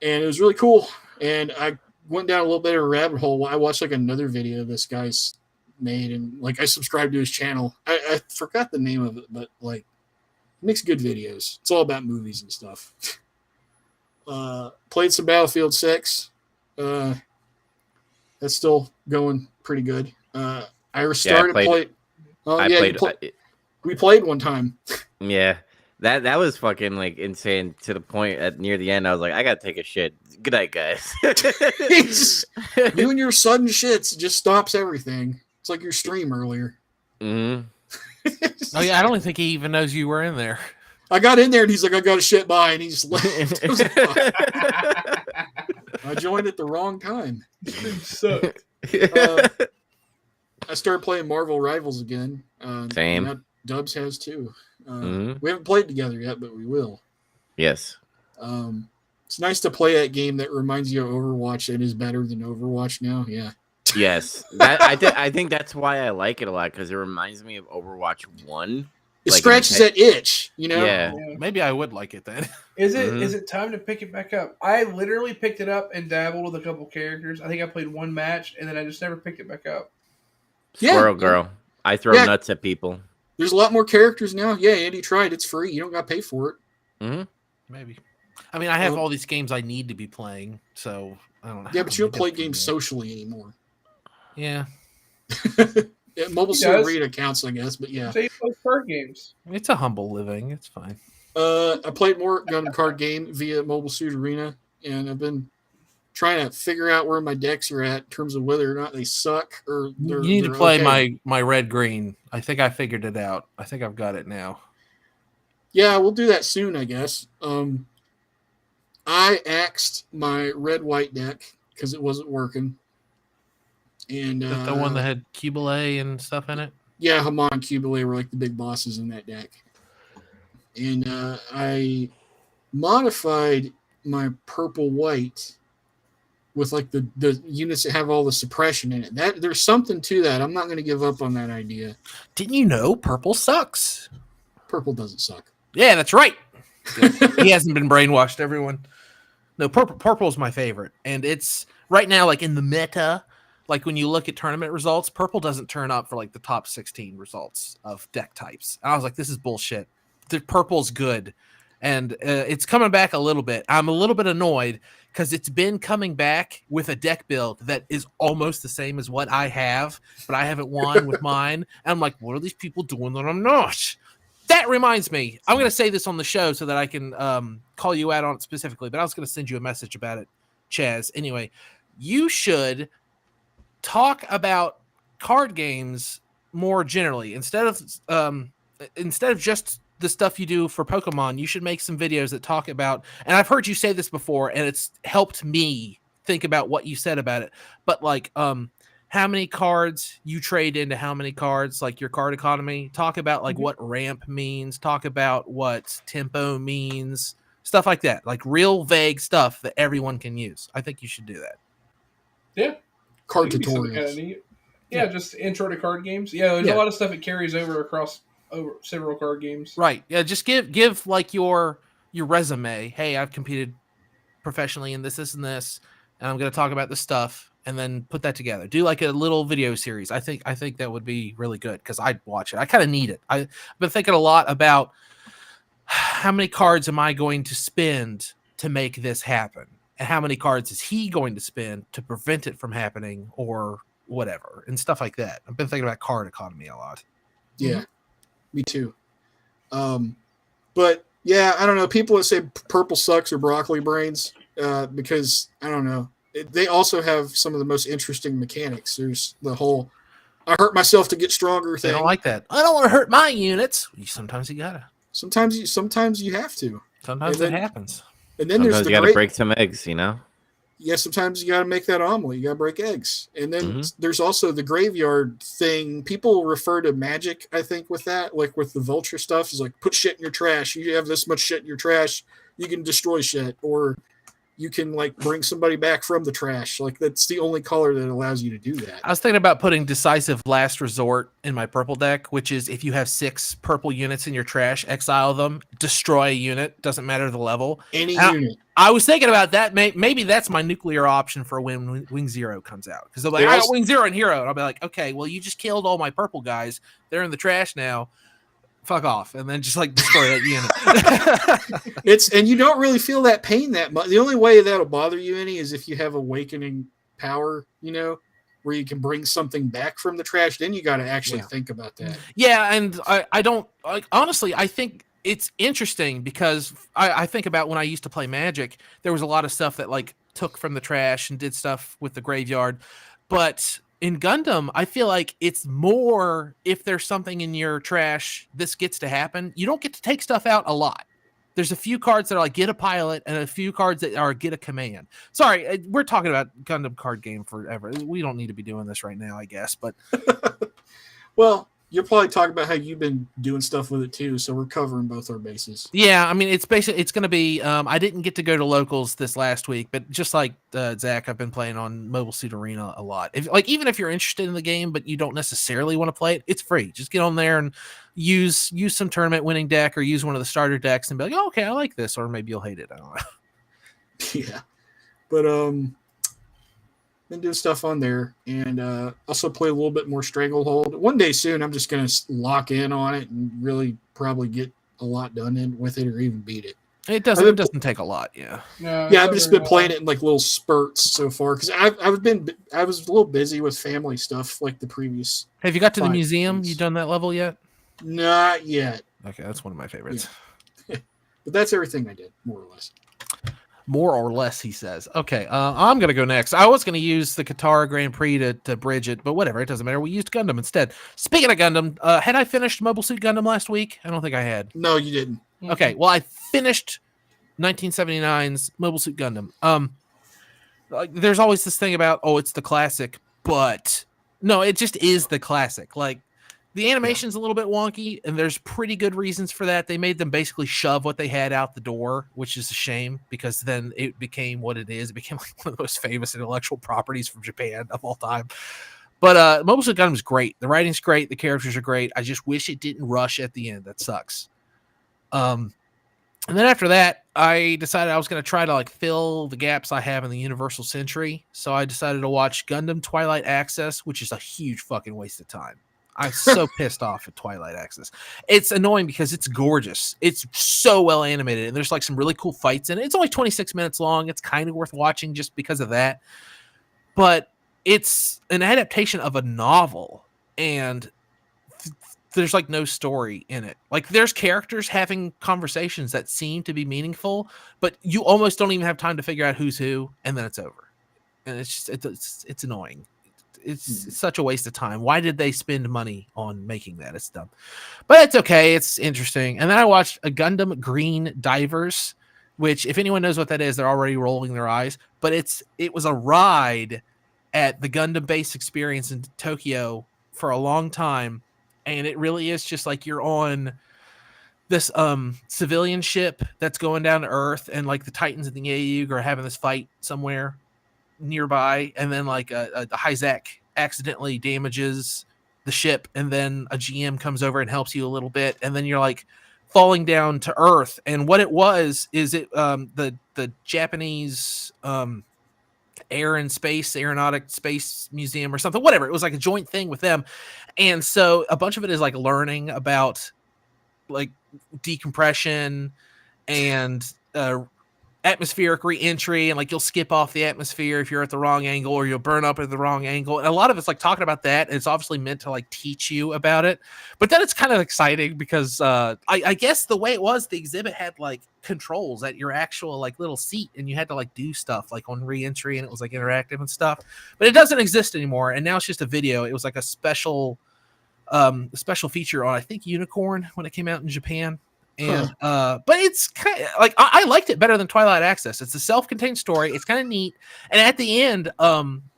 And it was really cool. And I went down a little bit of a rabbit hole. I watched like another video this guy's made, and like I subscribed to his channel. I forgot the name of it, but like he makes good videos. It's all about movies and stuff. Played some Battlefield 6. That's still going pretty good. I restarted play. Oh yeah, we played one time. Yeah, that was fucking like insane to the point at near the end. I was like, I gotta take a shit. Good night, guys. Doing your sudden shits just stops everything. It's like your stream earlier. Mm-hmm. Oh yeah, I don't think he even knows you were in there. I got in there and he's like, I got to shit by, and he just left. I joined at the wrong time. I started playing Marvel Rivals again. Same. Dubs has too. We haven't played together yet, but we will. Yes. It's nice to play that game that reminds you of Overwatch and is better than Overwatch now. Yeah. Yes. I think that's why I like it a lot, because it reminds me of Overwatch 1. It scratches that itch, Yeah. Maybe I would like it then. Is it time to pick it back up? I literally picked it up and dabbled with a couple characters. I think I played one match, and then I just never picked it back up. Squirrel Girl. I throw nuts at people. There's a lot more characters now. Yeah, Andy tried. It's free. You don't got to pay for it. Maybe. I mean, I have all these games I need to be playing, so I don't know. Yeah, but you don't play games socially anymore. Yeah. Mobile Suit Arena counts, I guess, but yeah. So you play card games. It's a humble living. It's fine. I played more Gundam card game via Mobile Suit Arena, and I've been trying to figure out where my decks are at in terms of whether or not they suck or you need to play my red green. I think I figured it out. I think I've got it now. Yeah, we'll do that soon, I guess. I axed my red white deck because it wasn't working. And is that the one that had Cubile and stuff in it? Yeah, Haman and Cubile were like the big bosses in that deck. And I modified my purple white with like the units that have all the suppression in it. There's something to that. I'm not going to give up on that idea. Didn't you know purple sucks? Purple doesn't suck. Yeah, that's right. He hasn't been brainwashed, everyone. No, purple is my favorite. And it's right now like in the meta. Like when you look at tournament results, purple doesn't turn up for like the top 16 results of deck types. And I was like, this is bullshit. The purple's good. And it's coming back a little bit. I'm a little bit annoyed because it's been coming back with a deck build that is almost the same as what I have, but I haven't won with mine. And I'm like, what are these people doing that I'm not? That reminds me, I'm going to say this on the show so that I can call you out on it specifically, but I was going to send you a message about it, Chaz. Anyway, you should talk about card games more generally. Instead of just the stuff you do for Pokemon, you should make some videos that talk about, and I've heard you say this before, and it's helped me think about what you said about it, but like how many cards you trade into how many cards, like your card economy. Talk about like what ramp means, talk about what tempo means, stuff like that, like real vague stuff that everyone can use. I think you should do that. Yeah. Card tutorials. Yeah, just intro to card games. Yeah, there's a lot of stuff that carries over several card games. Right. Yeah, just give like your resume. Hey, I've competed professionally in this, and this, and I'm going to talk about this stuff, and then put that together. Do like a little video series. I think that would be really good because I'd watch it. I kind of need it. I've been thinking a lot about how many cards am I going to spend to make this happen? And how many cards is he going to spend to prevent it from happening or whatever and stuff like that. I've been thinking about card economy a lot. Yeah, me too. But yeah, I don't know. People that say purple sucks or broccoli brains because I don't know. They also have some of the most interesting mechanics. There's the whole I hurt myself to get stronger thing. They don't like that. I don't want to hurt my units. Sometimes you gotta. Sometimes you have to. Sometimes it happens. And then sometimes you got to break some eggs, Yeah, sometimes you got to make that omelet. You got to break eggs. And then there's also the graveyard thing. People refer to magic, I think, with that, like with the vulture stuff. Is like, put shit in your trash. You have this much shit in your trash, you can destroy shit. Or you can like bring somebody back from the trash. Like that's the only color that allows you to do that. I was thinking about putting Decisive Last Resort in my purple deck, which is if you have 6 purple units in your trash, exile them, destroy a unit, doesn't matter the level. Any unit. I was thinking about that. Maybe that's my nuclear option for when Wing Zero comes out. Because they're like, I got Wing Zero and Hero. And I'll be like, okay, well, you just killed all my purple guys. They're in the trash now. Fuck off. And then just like destroy that unit. And you don't really feel that pain that much. The only way that'll bother you any is if you have awakening power, where you can bring something back from the trash. Then you got to actually think about that. Yeah. And I don't like, honestly, I think it's interesting because I think about when I used to play Magic, there was a lot of stuff that like took from the trash and did stuff with the graveyard. But in Gundam, I feel like it's more if there's something in your trash, this gets to happen. You don't get to take stuff out a lot. There's a few cards that are like get a pilot and a few cards that are get a command. Sorry, we're talking about Gundam card game forever. We don't need to be doing this right now, I guess. But well, you're probably talking about how you've been doing stuff with it too, so we're covering both our bases. Yeah, I mean, it's going to be. I didn't get to go to locals this last week, but just like Zach, I've been playing on Mobile Suit Arena a lot. Even if you're interested in the game, but you don't necessarily want to play it, it's free. Just get on there and use some tournament winning deck or use one of the starter decks and be like, oh, okay, I like this, or maybe you'll hate it. I don't know. Yeah, but been doing stuff on there, and also play a little bit more Stranglehold. One day soon, I'm just gonna lock in on it and really probably get a lot done with it, or even beat it. It doesn't take a lot, yeah. No, I've just been playing it in like little spurts so far because I was a little busy with family stuff like the previous. Have you got to the museum? You done that level yet? Not yet. Okay, that's one of my favorites. Yeah. But that's everything I did, more or less. More or less, he says. Okay, I'm going to go next. I was going to use the Qatar Grand Prix to bridge it, but whatever. It doesn't matter. We used Gundam instead. Speaking of Gundam, had I finished Mobile Suit Gundam last week? I don't think I had. No, you didn't. Okay, well, I finished 1979's Mobile Suit Gundam. There's always this thing about, it's the classic, but no, it just is the classic. Like, the animation's a little bit wonky, and there's pretty good reasons for that. They made them basically shove what they had out the door, which is a shame because then it became what it is. It became like one of the most famous intellectual properties from Japan of all time. But Mobile Suit Gundam is great. The writing's great. The characters are great. I just wish it didn't rush at the end. That sucks. And then after that, I decided I was going to try to fill the gaps I have in the Universal Century. So I decided to watch Gundam Twilight Access, which is a huge fucking waste of time. I'm so pissed off at Twilight Access. It's annoying because it's gorgeous. It's so well animated, and there's some really cool fights in it. It's only 26 minutes long. It's kind of worth watching just because of that. But it's an adaptation of a novel, and there's no story in it. There's characters having conversations that seem to be meaningful, but you almost don't even have time to figure out who's who, and then it's over. And it's just it's annoying. It's such a waste of time. Why did they spend money on making that? It's dumb. But it's okay. It's interesting. And then I watched a Gundam Green Divers, which if anyone knows what that is, they're already rolling their eyes. But it was a ride at the Gundam base experience in Tokyo for a long time. And it really is just you're on this civilian ship that's going down to Earth, and the Titans and the AU are having this fight somewhere nearby, and then a Hyzak accidentally damages the ship, and then a GM comes over and helps you a little bit, and then you're falling down to Earth. And what it was is the Japanese aeronautic space museum or something, whatever. It was a joint thing with them, and so a bunch of it is learning about decompression and atmospheric re-entry, and you'll skip off the atmosphere if you're at the wrong angle, or you'll burn up at the wrong angle. And a lot of it's talking about that, and it's obviously meant to teach you about it. But then it's kind of exciting because I guess the way it was, the exhibit had controls at your actual little seat, and you had to do stuff on re-entry, and it was interactive and stuff. But it doesn't exist anymore, and now it's just a video. It was a special feature on, I think, Unicorn when it came out in Japan. And but it's kind of I liked it better than Twilight Access. It's a self-contained story. It's kind of neat, and at the end,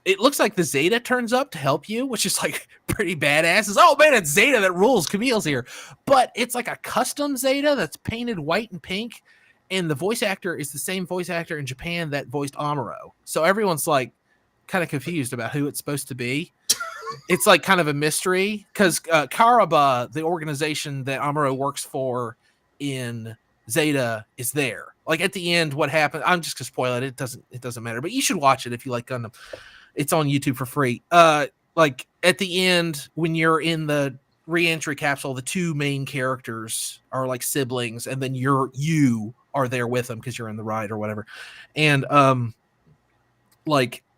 it looks like the Zeta turns up to help you, which is pretty badass. It's, oh man, it's Zeta that rules. Camille's here, but it's a custom Zeta that's painted white and pink, and the voice actor is the same voice actor in Japan that voiced Amuro. So everyone's kind of confused about who it's supposed to be. It's kind of a mystery because Karaba, the organization that Amuro works for in Zeta, is there. At the end, what happened, I'm just gonna spoil it. It doesn't matter, but you should watch it if you like Gundam. It's on YouTube for free. At the end, when you're in the re-entry capsule, the two main characters are siblings, and then you are there with them because you're in the ride or whatever. And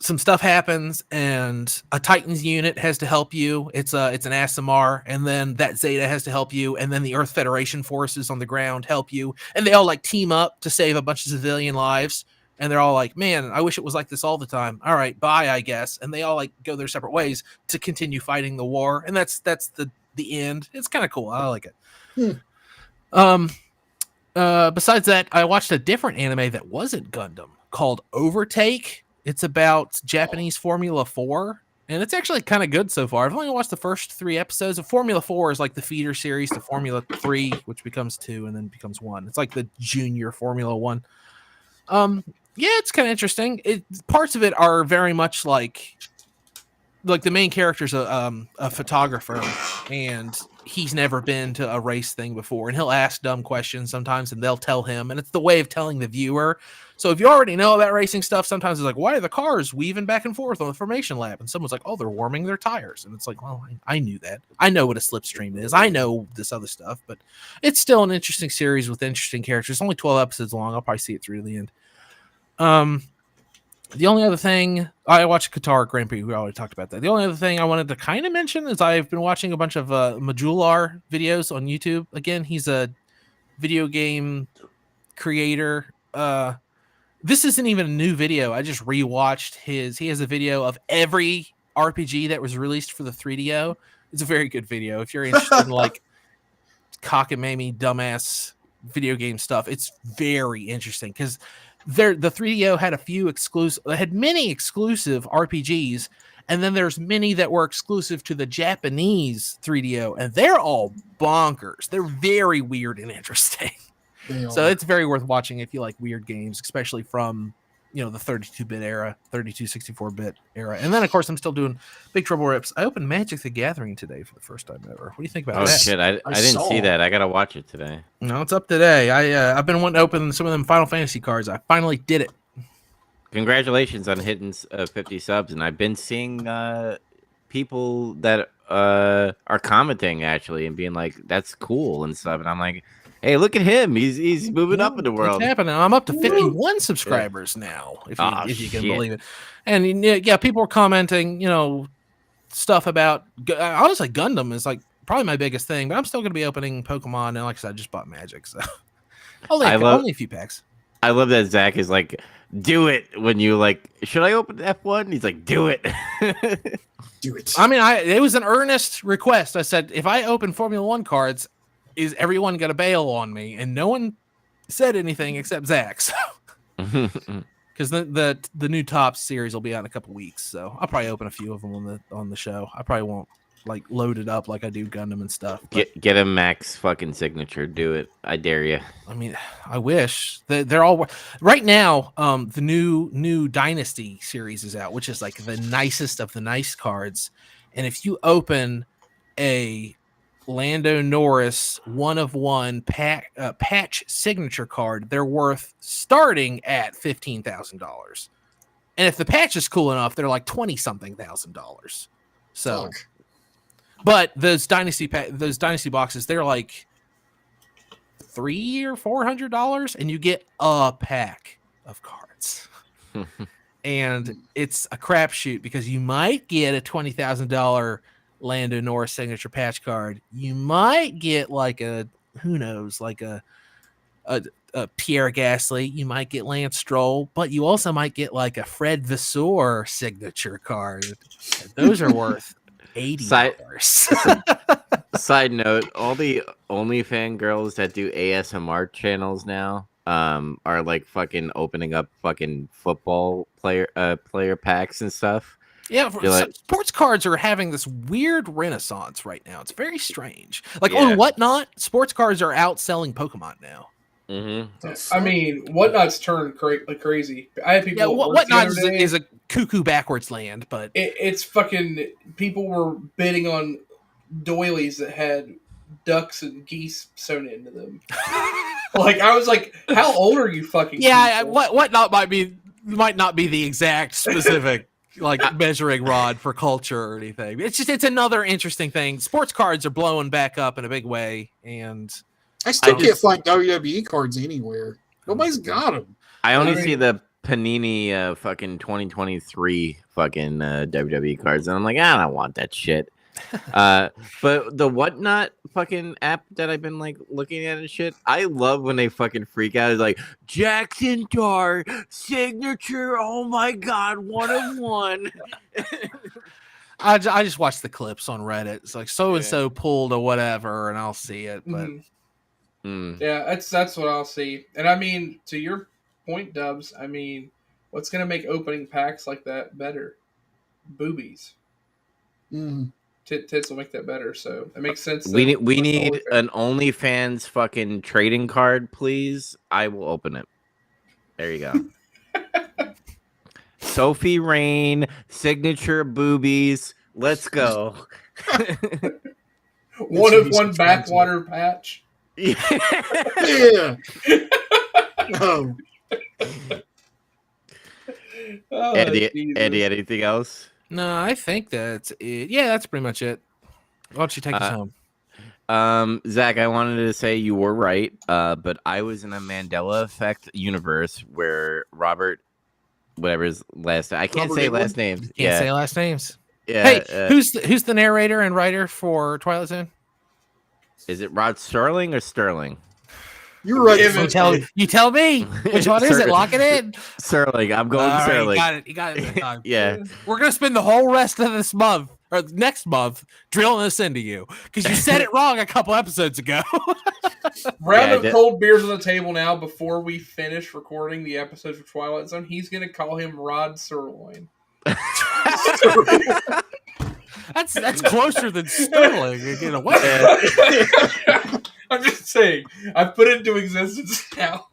some stuff happens, and a Titans unit has to help you. It's an ASMR, and then that Zeta has to help you, and then the Earth Federation forces on the ground help you, and they all team up to save a bunch of civilian lives. And they're all man, I wish it was like this all the time. All right, bye, I guess. And they all go their separate ways to continue fighting the war, and that's the end. It's kind of cool. I like it. Besides that, I watched a different anime that wasn't Gundam called Overtake. It's about Japanese Formula 4, and it's actually kind of good so far. I've only watched the first 3 episodes. Of Formula 4 is like the feeder series to Formula 3, which becomes 2 and then becomes 1. It's like the junior Formula 1. Yeah, it's kind of interesting. Parts of it are very much like the main character's a photographer, and he's never been to a race thing before, and he'll ask dumb questions sometimes, and they'll tell him, and it's the way of telling the viewer. So if you already know about racing stuff, sometimes it's like, why are the cars weaving back and forth on the formation lap? And someone's like, oh, they're warming their tires. And it's like, well, I knew that. I know what a slipstream is. I know this other stuff, but it's still an interesting series with interesting characters. It's only 12 episodes long. I'll probably see it through to the end. The only other thing, I watched Qatar Grand Prix. We already talked about that. The only other thing I wanted to kind of mention is I've been watching a bunch of Majular videos on YouTube. Again, he's a video game creator. This isn't even a new video. I just rewatched he has a video of every RPG that was released for the 3DO. It's a very good video. If you're interested in like cockamamie, dumbass video game stuff, it's very interesting because the 3DO had many exclusive RPGs, and then there's many that were exclusive to the Japanese 3DO, and they're all bonkers. They're very weird and interesting. So it's very worth watching if you like weird games, especially from the 32-bit era, 64-bit era. And then of course I'm still doing Big Trouble Rips. I opened Magic the Gathering today for the first time ever. What do you think about that? Oh shit, I didn't see that. I gotta watch it today. No, it's up today. I've been wanting to open some of them Final Fantasy cards. I finally did it. Congratulations on hitting 50 subs, and I've been seeing people that are commenting actually and being like, that's cool and stuff, and I'm like, hey, look at him. He's moving up in the world. It's happening. I'm up to 51 subscribers now, if you can believe it. And yeah, people are commenting, stuff about, honestly, Gundam is like probably my biggest thing, but I'm still going to be opening Pokemon. And like I said, I just bought Magic. So only a few packs. I love that Zach is like, do it when you like, should I open F1? He's like, do it. Do it. I mean, it was an earnest request. I said, if I open Formula 1 cards, is everyone going to bail on me? And no one said anything except Zach. So, because the new Topps series will be out in a couple weeks, so I'll probably open a few of them on the show. I probably won't like load it up like I do Gundam and stuff. Get a Max fucking signature. Do it. I dare you. I mean, I wish they're all right now. The new Dynasty series is out, which is like the nicest of the nice cards. And if you open a Lando Norris 1-of-1 patch signature card, they're worth starting at $15,000, and if the patch is cool enough, they're like $20-something thousand. So, but those dynasty boxes, they're like $300 or $400, and you get a pack of cards. And it's a crapshoot because you might get a $20,000 Lando Norris signature patch card. You might get like a Pierre Gasly. You might get Lance Stroll, but you also might get like a Fred Vasseur signature card. Those are worth $80. Side note: all the OnlyFans girls that do ASMR channels now are like fucking opening up fucking football player packs and stuff. Yeah, sports cards are having this weird renaissance right now. It's very strange. Like on Whatnot, sports cards are outselling Pokemon now. Mm-hmm. I mean, Whatnot's turned crazy. I have people. Yeah, Whatnot is a cuckoo backwards land, but it's fucking. People were bidding on doilies that had ducks and geese sewn into them. Like I was like, how old are you, fucking? Yeah, Whatnot might not be the exact specific. Like measuring rod for culture or anything. It's another interesting thing. Sports cards are blowing back up in a big way, and I still can't find WWE cards anywhere. Nobody's got them. I only see the Panini fucking 2023 fucking WWE cards, and I'm like, I don't want that shit. But the Whatnot fucking app that I've been like looking at and shit, I love when they fucking freak out. It's like Jackson Dart signature. Oh my god, 1-of-1. I just watch the clips on Reddit. It's like so and so pulled or whatever, and I'll see it. But yeah, that's what I'll see. And I mean, to your point, Dubs. I mean, what's gonna make opening packs like that better? Boobies. Tits will make that better, so it makes sense. We need an OnlyFans fucking trading card, please. I will open it. There you go. Sophie Rain, signature boobies. Let's go. one backwater patch. Yeah. No. Andy, anything else? No, I think that's it. Yeah, that's pretty much it. Why don't you take us home? Zach, I wanted to say you were right, but I was in a Mandela Effect universe where Robert, whatever his last name, I can't say last names. Can't say last names. Yeah. Hey, who's the narrator and writer for Twilight Zone? Is it Rod Sterling or Sterling? You're right. You tell me. Which one is it? Lock it in. Sterling. I'm going Sterling. Right, you got it. Time. Yeah. We're gonna spend the whole rest of this month or next month drilling this into you because you said it wrong a couple episodes ago. Round of cold beers on the table now before we finish recording the episode for Twilight Zone. He's gonna call him Rod Sirloin. That's closer than Sterling in a way. I'm just saying, I put it into existence now.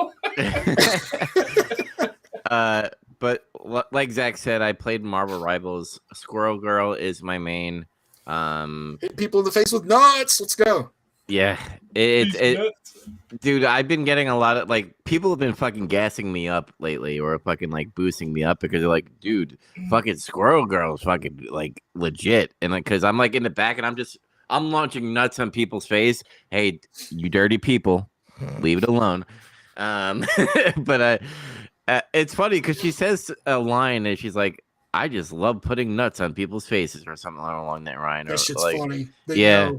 But like Zach said, I played Marvel Rivals. Squirrel Girl is my main. Hit people in the face with nuts. Let's go. Yeah, dude, I've been getting a lot of people have been fucking gassing me up lately, or fucking boosting me up because they're like, dude, fucking Squirrel Girl is fucking legit, and because I'm in the back and I'm launching nuts on people's face. Hey, you dirty people, leave it alone. But it's funny because she says a line and she's like, I just love putting nuts on people's faces or something along that line. That shit's funny. Yeah.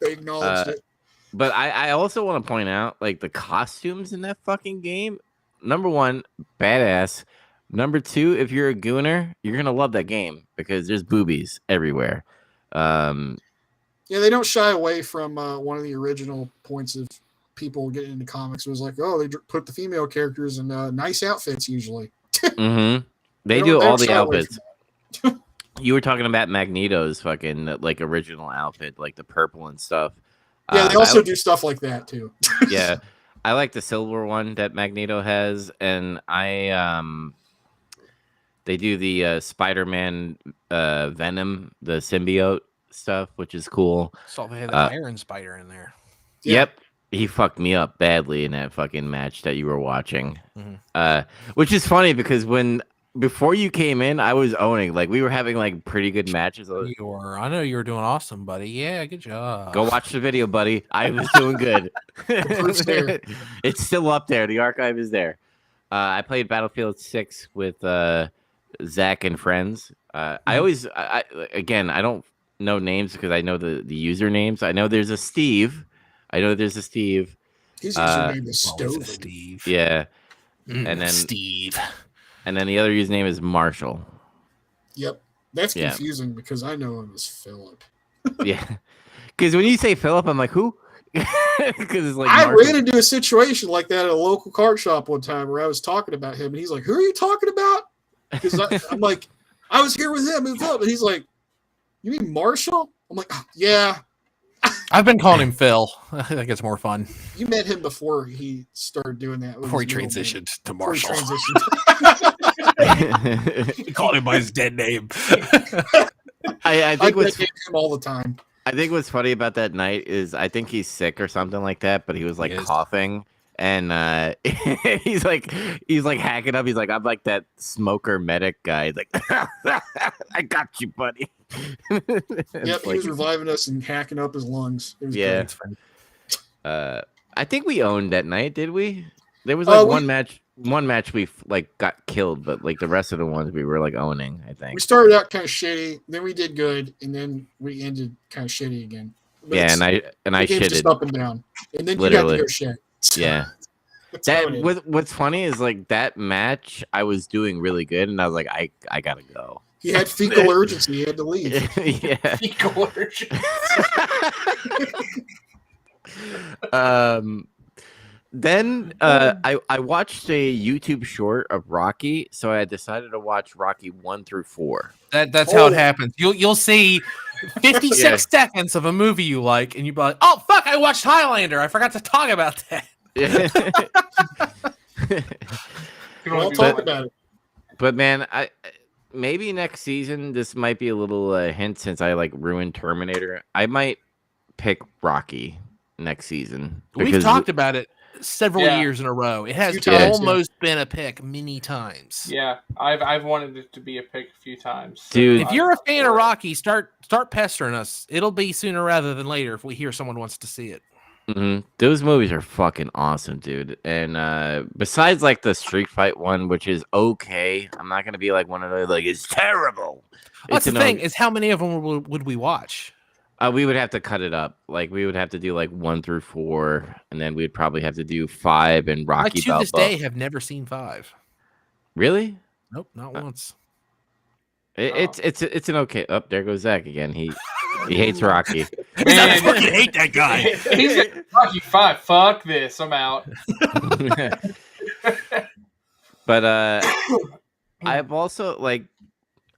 They acknowledged it. But I also want to point out the costumes in that fucking game. Number one, badass. Number two, if you're a gooner, you're gonna love that game because there's boobies everywhere. Yeah, they don't shy away from one of the original points of people getting into comics. It was like, oh, they put the female characters in nice outfits usually. Mm-hmm. They do all the outfits. You were talking about Magneto's fucking original outfit, the purple and stuff. Yeah, they also do stuff like that too. Yeah, I like the silver one that Magneto has, and they do the Spider-Man Venom, the symbiote stuff, which is cool. So they had the Iron Spider in there. Yep, he fucked me up badly in that fucking match that you were watching. Mm-hmm. Which is funny because before you came in, I was owning. We were having pretty good matches. You were. I know you were doing awesome, buddy. Yeah, good job. Go watch the video, buddy. I was doing good. It's still up there. The archive is there. I played Battlefield 6 with Zach and friends. I don't know names because I know the usernames. I know there's a Steve. His username is Steve. Yeah. And then Steve. And then the other username is Marshall. Yep. That's confusing because I know him as Philip. Yeah. Because when you say Philip, I'm like, who? Because it's I ran into a situation like that at a local card shop one time where I was talking about him, and he's like, who are you talking about? Because I'm like, I was here with him and Philip, and he's like, you mean Marshall? I'm like, oh, yeah. I've been calling him Phil. I think it's more fun. You met him before he started doing that. Before he transitioned to Marshall. He called him by his dead name. I think what's him all the time. I think what's funny about that night is I think he's sick or something like that, but he was coughing and he's hacking up. He's like, I'm like that smoker medic guy. He's like, I got you, buddy. Yep, he was reviving us and hacking up his lungs. It was great. I think we owned that night, did we? There was one match we got killed, but the rest of the ones we were owning, I think. We started out kind of shitty, then we did good, and then we ended kind of shitty again. But yeah, and I shitted just up and down, and then literally. You got to go shit. Yeah. What's funny is that match I was doing really good, and I was like, I gotta go. He had fecal urgency. He had to leave. Yeah. Fecal urgency. Then I watched a YouTube short of Rocky, so I decided to watch Rocky 1 through 4. That's how it happens. You'll see 56 seconds of a movie you like, and you'll be like, "Oh fuck, I watched Highlander. I forgot to talk about that." I'll talk about it. But man, maybe next season this might be a little hint since I like ruined Terminator. I might pick Rocky next season. We've talked about it several years in a row. It has almost been a pick many times. Yeah, I've wanted it to be a pick a few times. So dude, if you're a fan of Rocky, start pestering us. It'll be sooner rather than later if we hear someone wants to see it. Mm-hmm. Those movies are fucking awesome, dude. And besides like the street fight one, which is okay, I'm not gonna be like one of those like it's terrible. That's the thing is how many of them would we watch? We would have to cut it up. Like we would have to do like 1 through 4, and then we'd probably have to do 5 and Rocky Balboa. To this day, have never seen 5. Really? Nope, not once. It's an okay. Oh, there goes Zach again. He hates Rocky. Man, I fucking hate that guy. He's like, Rocky 5. Fuck this. I'm out. But I've also like,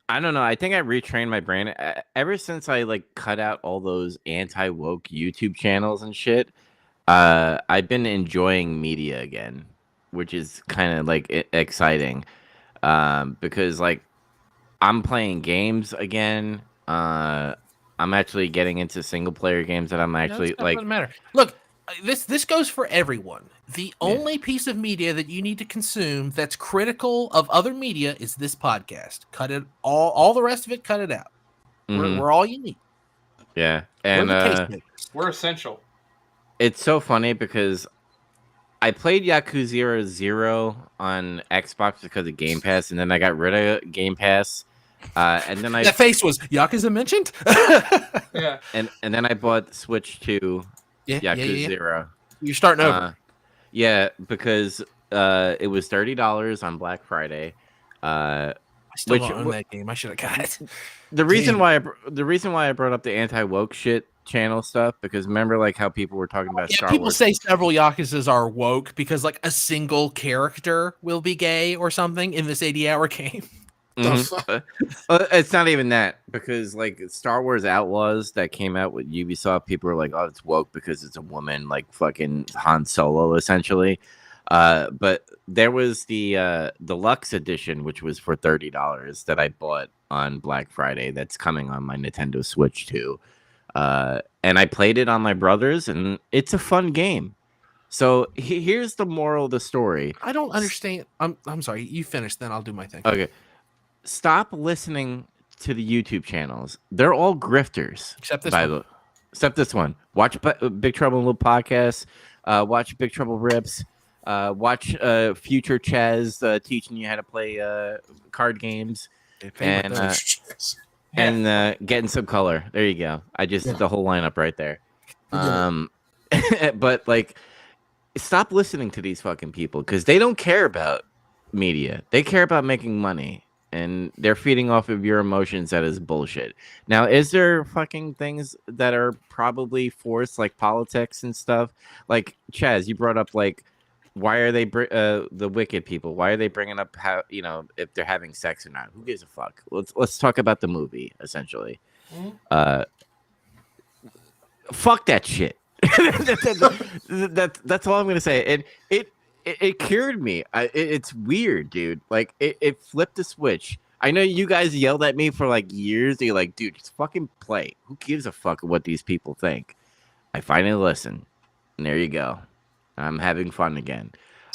I don't know. I think I retrained my brain ever since I like cut out all those anti-woke YouTube channels and shit. I've been enjoying media again, which is kind of like exciting. Because like I'm playing games again. I'm actually getting into single player games that I'm actually like. Doesn't matter. Look, this goes for everyone. The only piece of media that you need to consume that's critical of other media is this podcast. Cut it all the rest of it. Cut it out. Mm-hmm. We're all you need. Yeah, and we're essential. It's so funny because I played Yakuza 0 on Xbox because of Game Pass, and then I got rid of Game Pass. And then that face was Yakuza mentioned. Yeah, and then I bought Switch 2 Yakuza 0. You're starting over. Yeah, because it was $30 on Black Friday. I still don't own that game. I should have got it. The reason why I brought up the anti-woke shit channel stuff, because remember like how people were talking about Star people Wars. Say several Yakuzas are woke because like a single character will be gay or something in this 80-hour game. Mm-hmm. It's not even that, because like Star Wars Outlaws that came out with Ubisoft, people were like, "Oh, it's woke because it's a woman," like fucking Han Solo, essentially. But there was the deluxe edition, which was for $30 that I bought on Black Friday. That's coming on my Nintendo Switch too. And I played it on my brother's, and it's a fun game. So here's the moral of the story. I don't understand. I'm sorry. You finish, then I'll do my thing. Okay. Stop listening to the YouTube channels. They're all grifters. Except this one. Except this one. Watch Big Trouble in Little Podcasts. Watch Big Trouble Rips. Watch Future Chaz teaching you how to play card games. And getting some color. There you go. I just did the whole lineup right there. But like, stop listening to these fucking people because they don't care about media. They care about making money. And they're feeding off of your emotions. That is bullshit. Now, is there fucking things that are probably forced, like politics and stuff? Like, Chaz, you brought up, like, why are they, the wicked people, why are they bringing up how, you know, if they're having sex or not? Who gives a fuck? Let's talk about the movie, essentially. Mm-hmm. Fuck that shit. That's all I'm going to say. It cured me. It's weird, dude. Like, it flipped the switch. I know you guys yelled at me for, like, years. You're like, dude, just fucking play. Who gives a fuck what these people think? I finally listened. And there you go. I'm having fun again.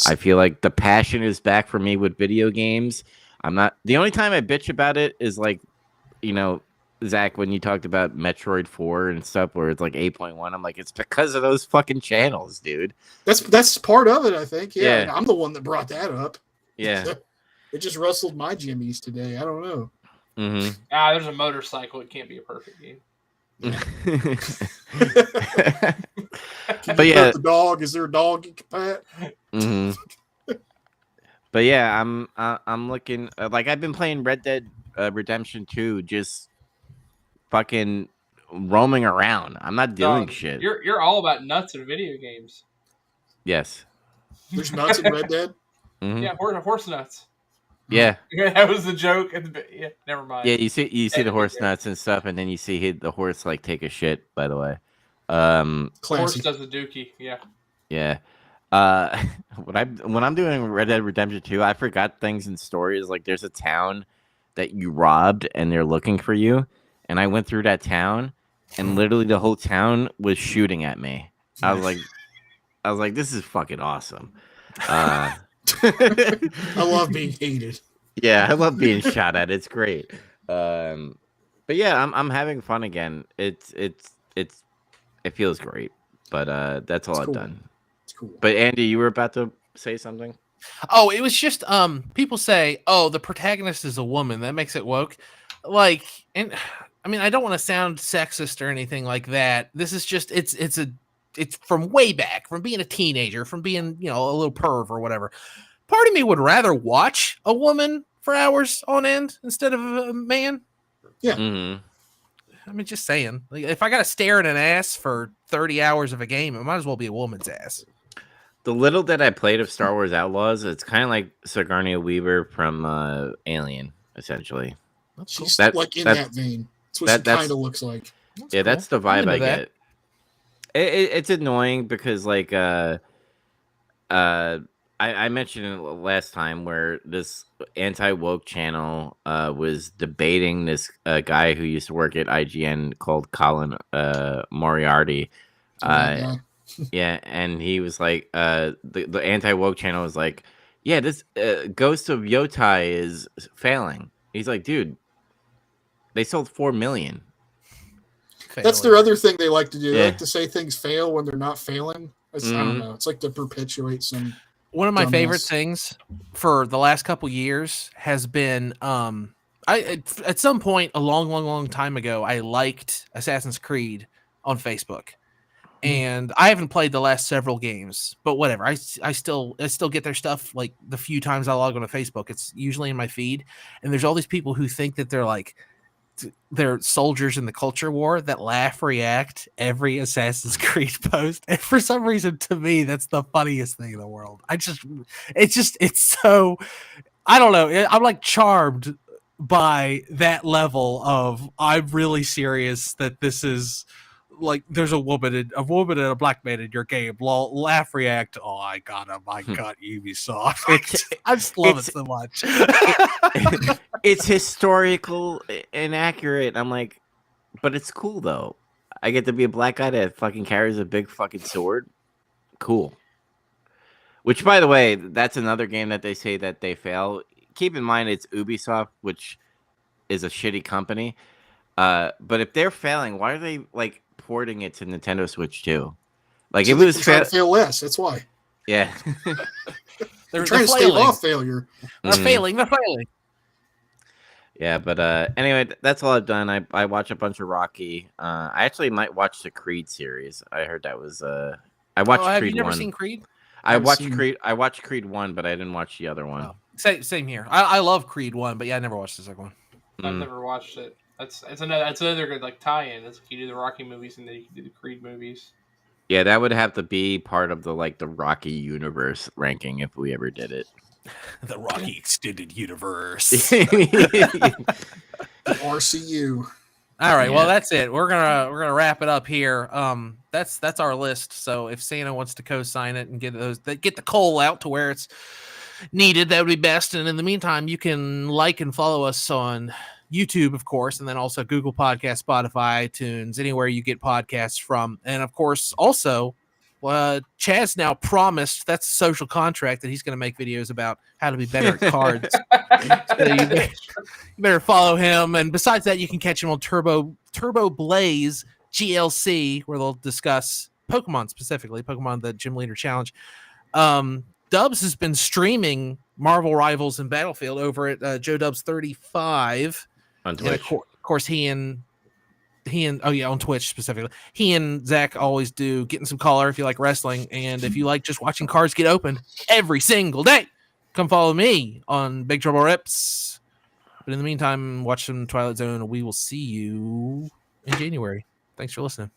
I feel like the passion is back for me with video games. The only time I bitch about it is, like, you know, Zach, when you talked about Metroid 4 and stuff where it's like 8.1, I'm like, it's because of those fucking channels, dude. That's part of it, I think. Yeah. I'm the one that brought that up. Yeah. It just rustled my jimmies today. I don't know. Mm-hmm. There's a motorcycle. It can't be a perfect game. But yeah, the dog. Is there a dog you can pet? Mm-hmm. But yeah, I'm looking like I've been playing Red Dead Redemption 2, just fucking roaming around. I'm not doing shit. You're all about nuts in video games. Yes. There's nuts in Red Dead? Mm-hmm. Yeah, horse nuts. Yeah. That was the joke. Yeah, never mind. Yeah, you see the horse nuts and stuff, and then you see the horse like take a shit. By the way, horse does the dookie. Yeah. Yeah. When I'm doing Red Dead Redemption 2, I forgot things in stories. Like there's a town that you robbed, and they're looking for you. And I went through that town, and literally the whole town was shooting at me. I was like, this is fucking awesome. I love being hated. Yeah, I love being shot at. It's great. But yeah, I'm having fun again. It feels great. But that's all I've done. It's cool. But Andy, you were about to say something? Oh, it was just people say, "Oh, the protagonist is a woman." That makes it woke. Like, and I mean, I don't want to sound sexist or anything like that. This is just it's from way back, from being a teenager, from being, a little perv or whatever. Part of me would rather watch a woman for hours on end instead of a man. Yeah. Mm-hmm. I mean, just saying. Like, if I got to stare at an ass for 30 hours of a game, it might as well be a woman's ass. The little that I played of Star Wars Outlaws, it's kind of like Sigourney Weaver from Alien, essentially. She's like in that vein. That's what she kind of looks like. That's the vibe I get. It's annoying because, like, I mentioned it last time where this anti-woke channel was debating this guy who used to work at IGN called Colin Moriarty. Yeah, and he was like, the anti-woke channel was like, yeah, this Ghost of Yotai is failing. He's like, dude, they sold 4 million. That's their other thing they like to do. They like to say things fail when they're not failing. I don't know. It's like to perpetuate some. One of my favorite things for the last couple years has been, at some point a long time ago, I liked Assassin's Creed on Facebook. And I haven't played the last several games, but whatever. I still get their stuff like the few times I log on to Facebook. It's usually in my feed, and there's all these people who think that they're soldiers in the culture war that laugh react every Assassin's Creed post, and for some reason, to me, that's the funniest thing in the world. It's so, I don't know. I'm like charmed by that level of I'm really serious that this is. Like there's a woman and a black man in your game. Laugh, react. Oh, I got him. I got Ubisoft. I just love it so much. It's historical and accurate. I'm like, but it's cool though. I get to be a black guy that fucking carries a big fucking sword. Cool. Which, by the way, that's another game that they say that they fail. Keep in mind it's Ubisoft, which is a shitty company. But if they're failing, why are they like porting it to Nintendo Switch too? Like so if it was fail less, that's why. Yeah. they're trying to stave off failure. They're failing. Yeah, but anyway, that's all I've done. I watch a bunch of Rocky. I actually might watch the Creed series. I heard that was I watched Creed 1. Have you never seen Creed? I watched Creed 1, but I didn't watch the other one. Oh. Same here. I love Creed 1, but yeah, I never watched the second one. I've never watched it. That's another good like tie-in. That's you do the Rocky movies and then you can do the Creed movies. Yeah, that would have to be part of the Rocky universe ranking if we ever did it. The Rocky Extended Universe. RCU. All right, well that's it. We're gonna wrap it up here. That's our list. So if Santa wants to co-sign it and get the coal out to where it's needed, that would be best. And in the meantime, you can like and follow us on YouTube, of course, and then also Google Podcasts, Spotify, iTunes, anywhere you get podcasts from. And of course, also, Chaz now promised, that's a social contract, that he's going to make videos about how to be better at cards. So you better follow him. And besides that, you can catch him on Turbo Blaze GLC, where they'll discuss Pokemon specifically, Pokemon the Gym Leader Challenge. Dubs has been streaming Marvel Rivals and Battlefield over at Joe Dubs 35. On Twitch. And of course, he and on Twitch specifically. He and Zach always do Getting Some Color if you like wrestling, and if you like just watching cards get open every single day, come follow me on Big Trouble Rips. But in the meantime, watch some Twilight Zone, and we will see you in January. Thanks for listening.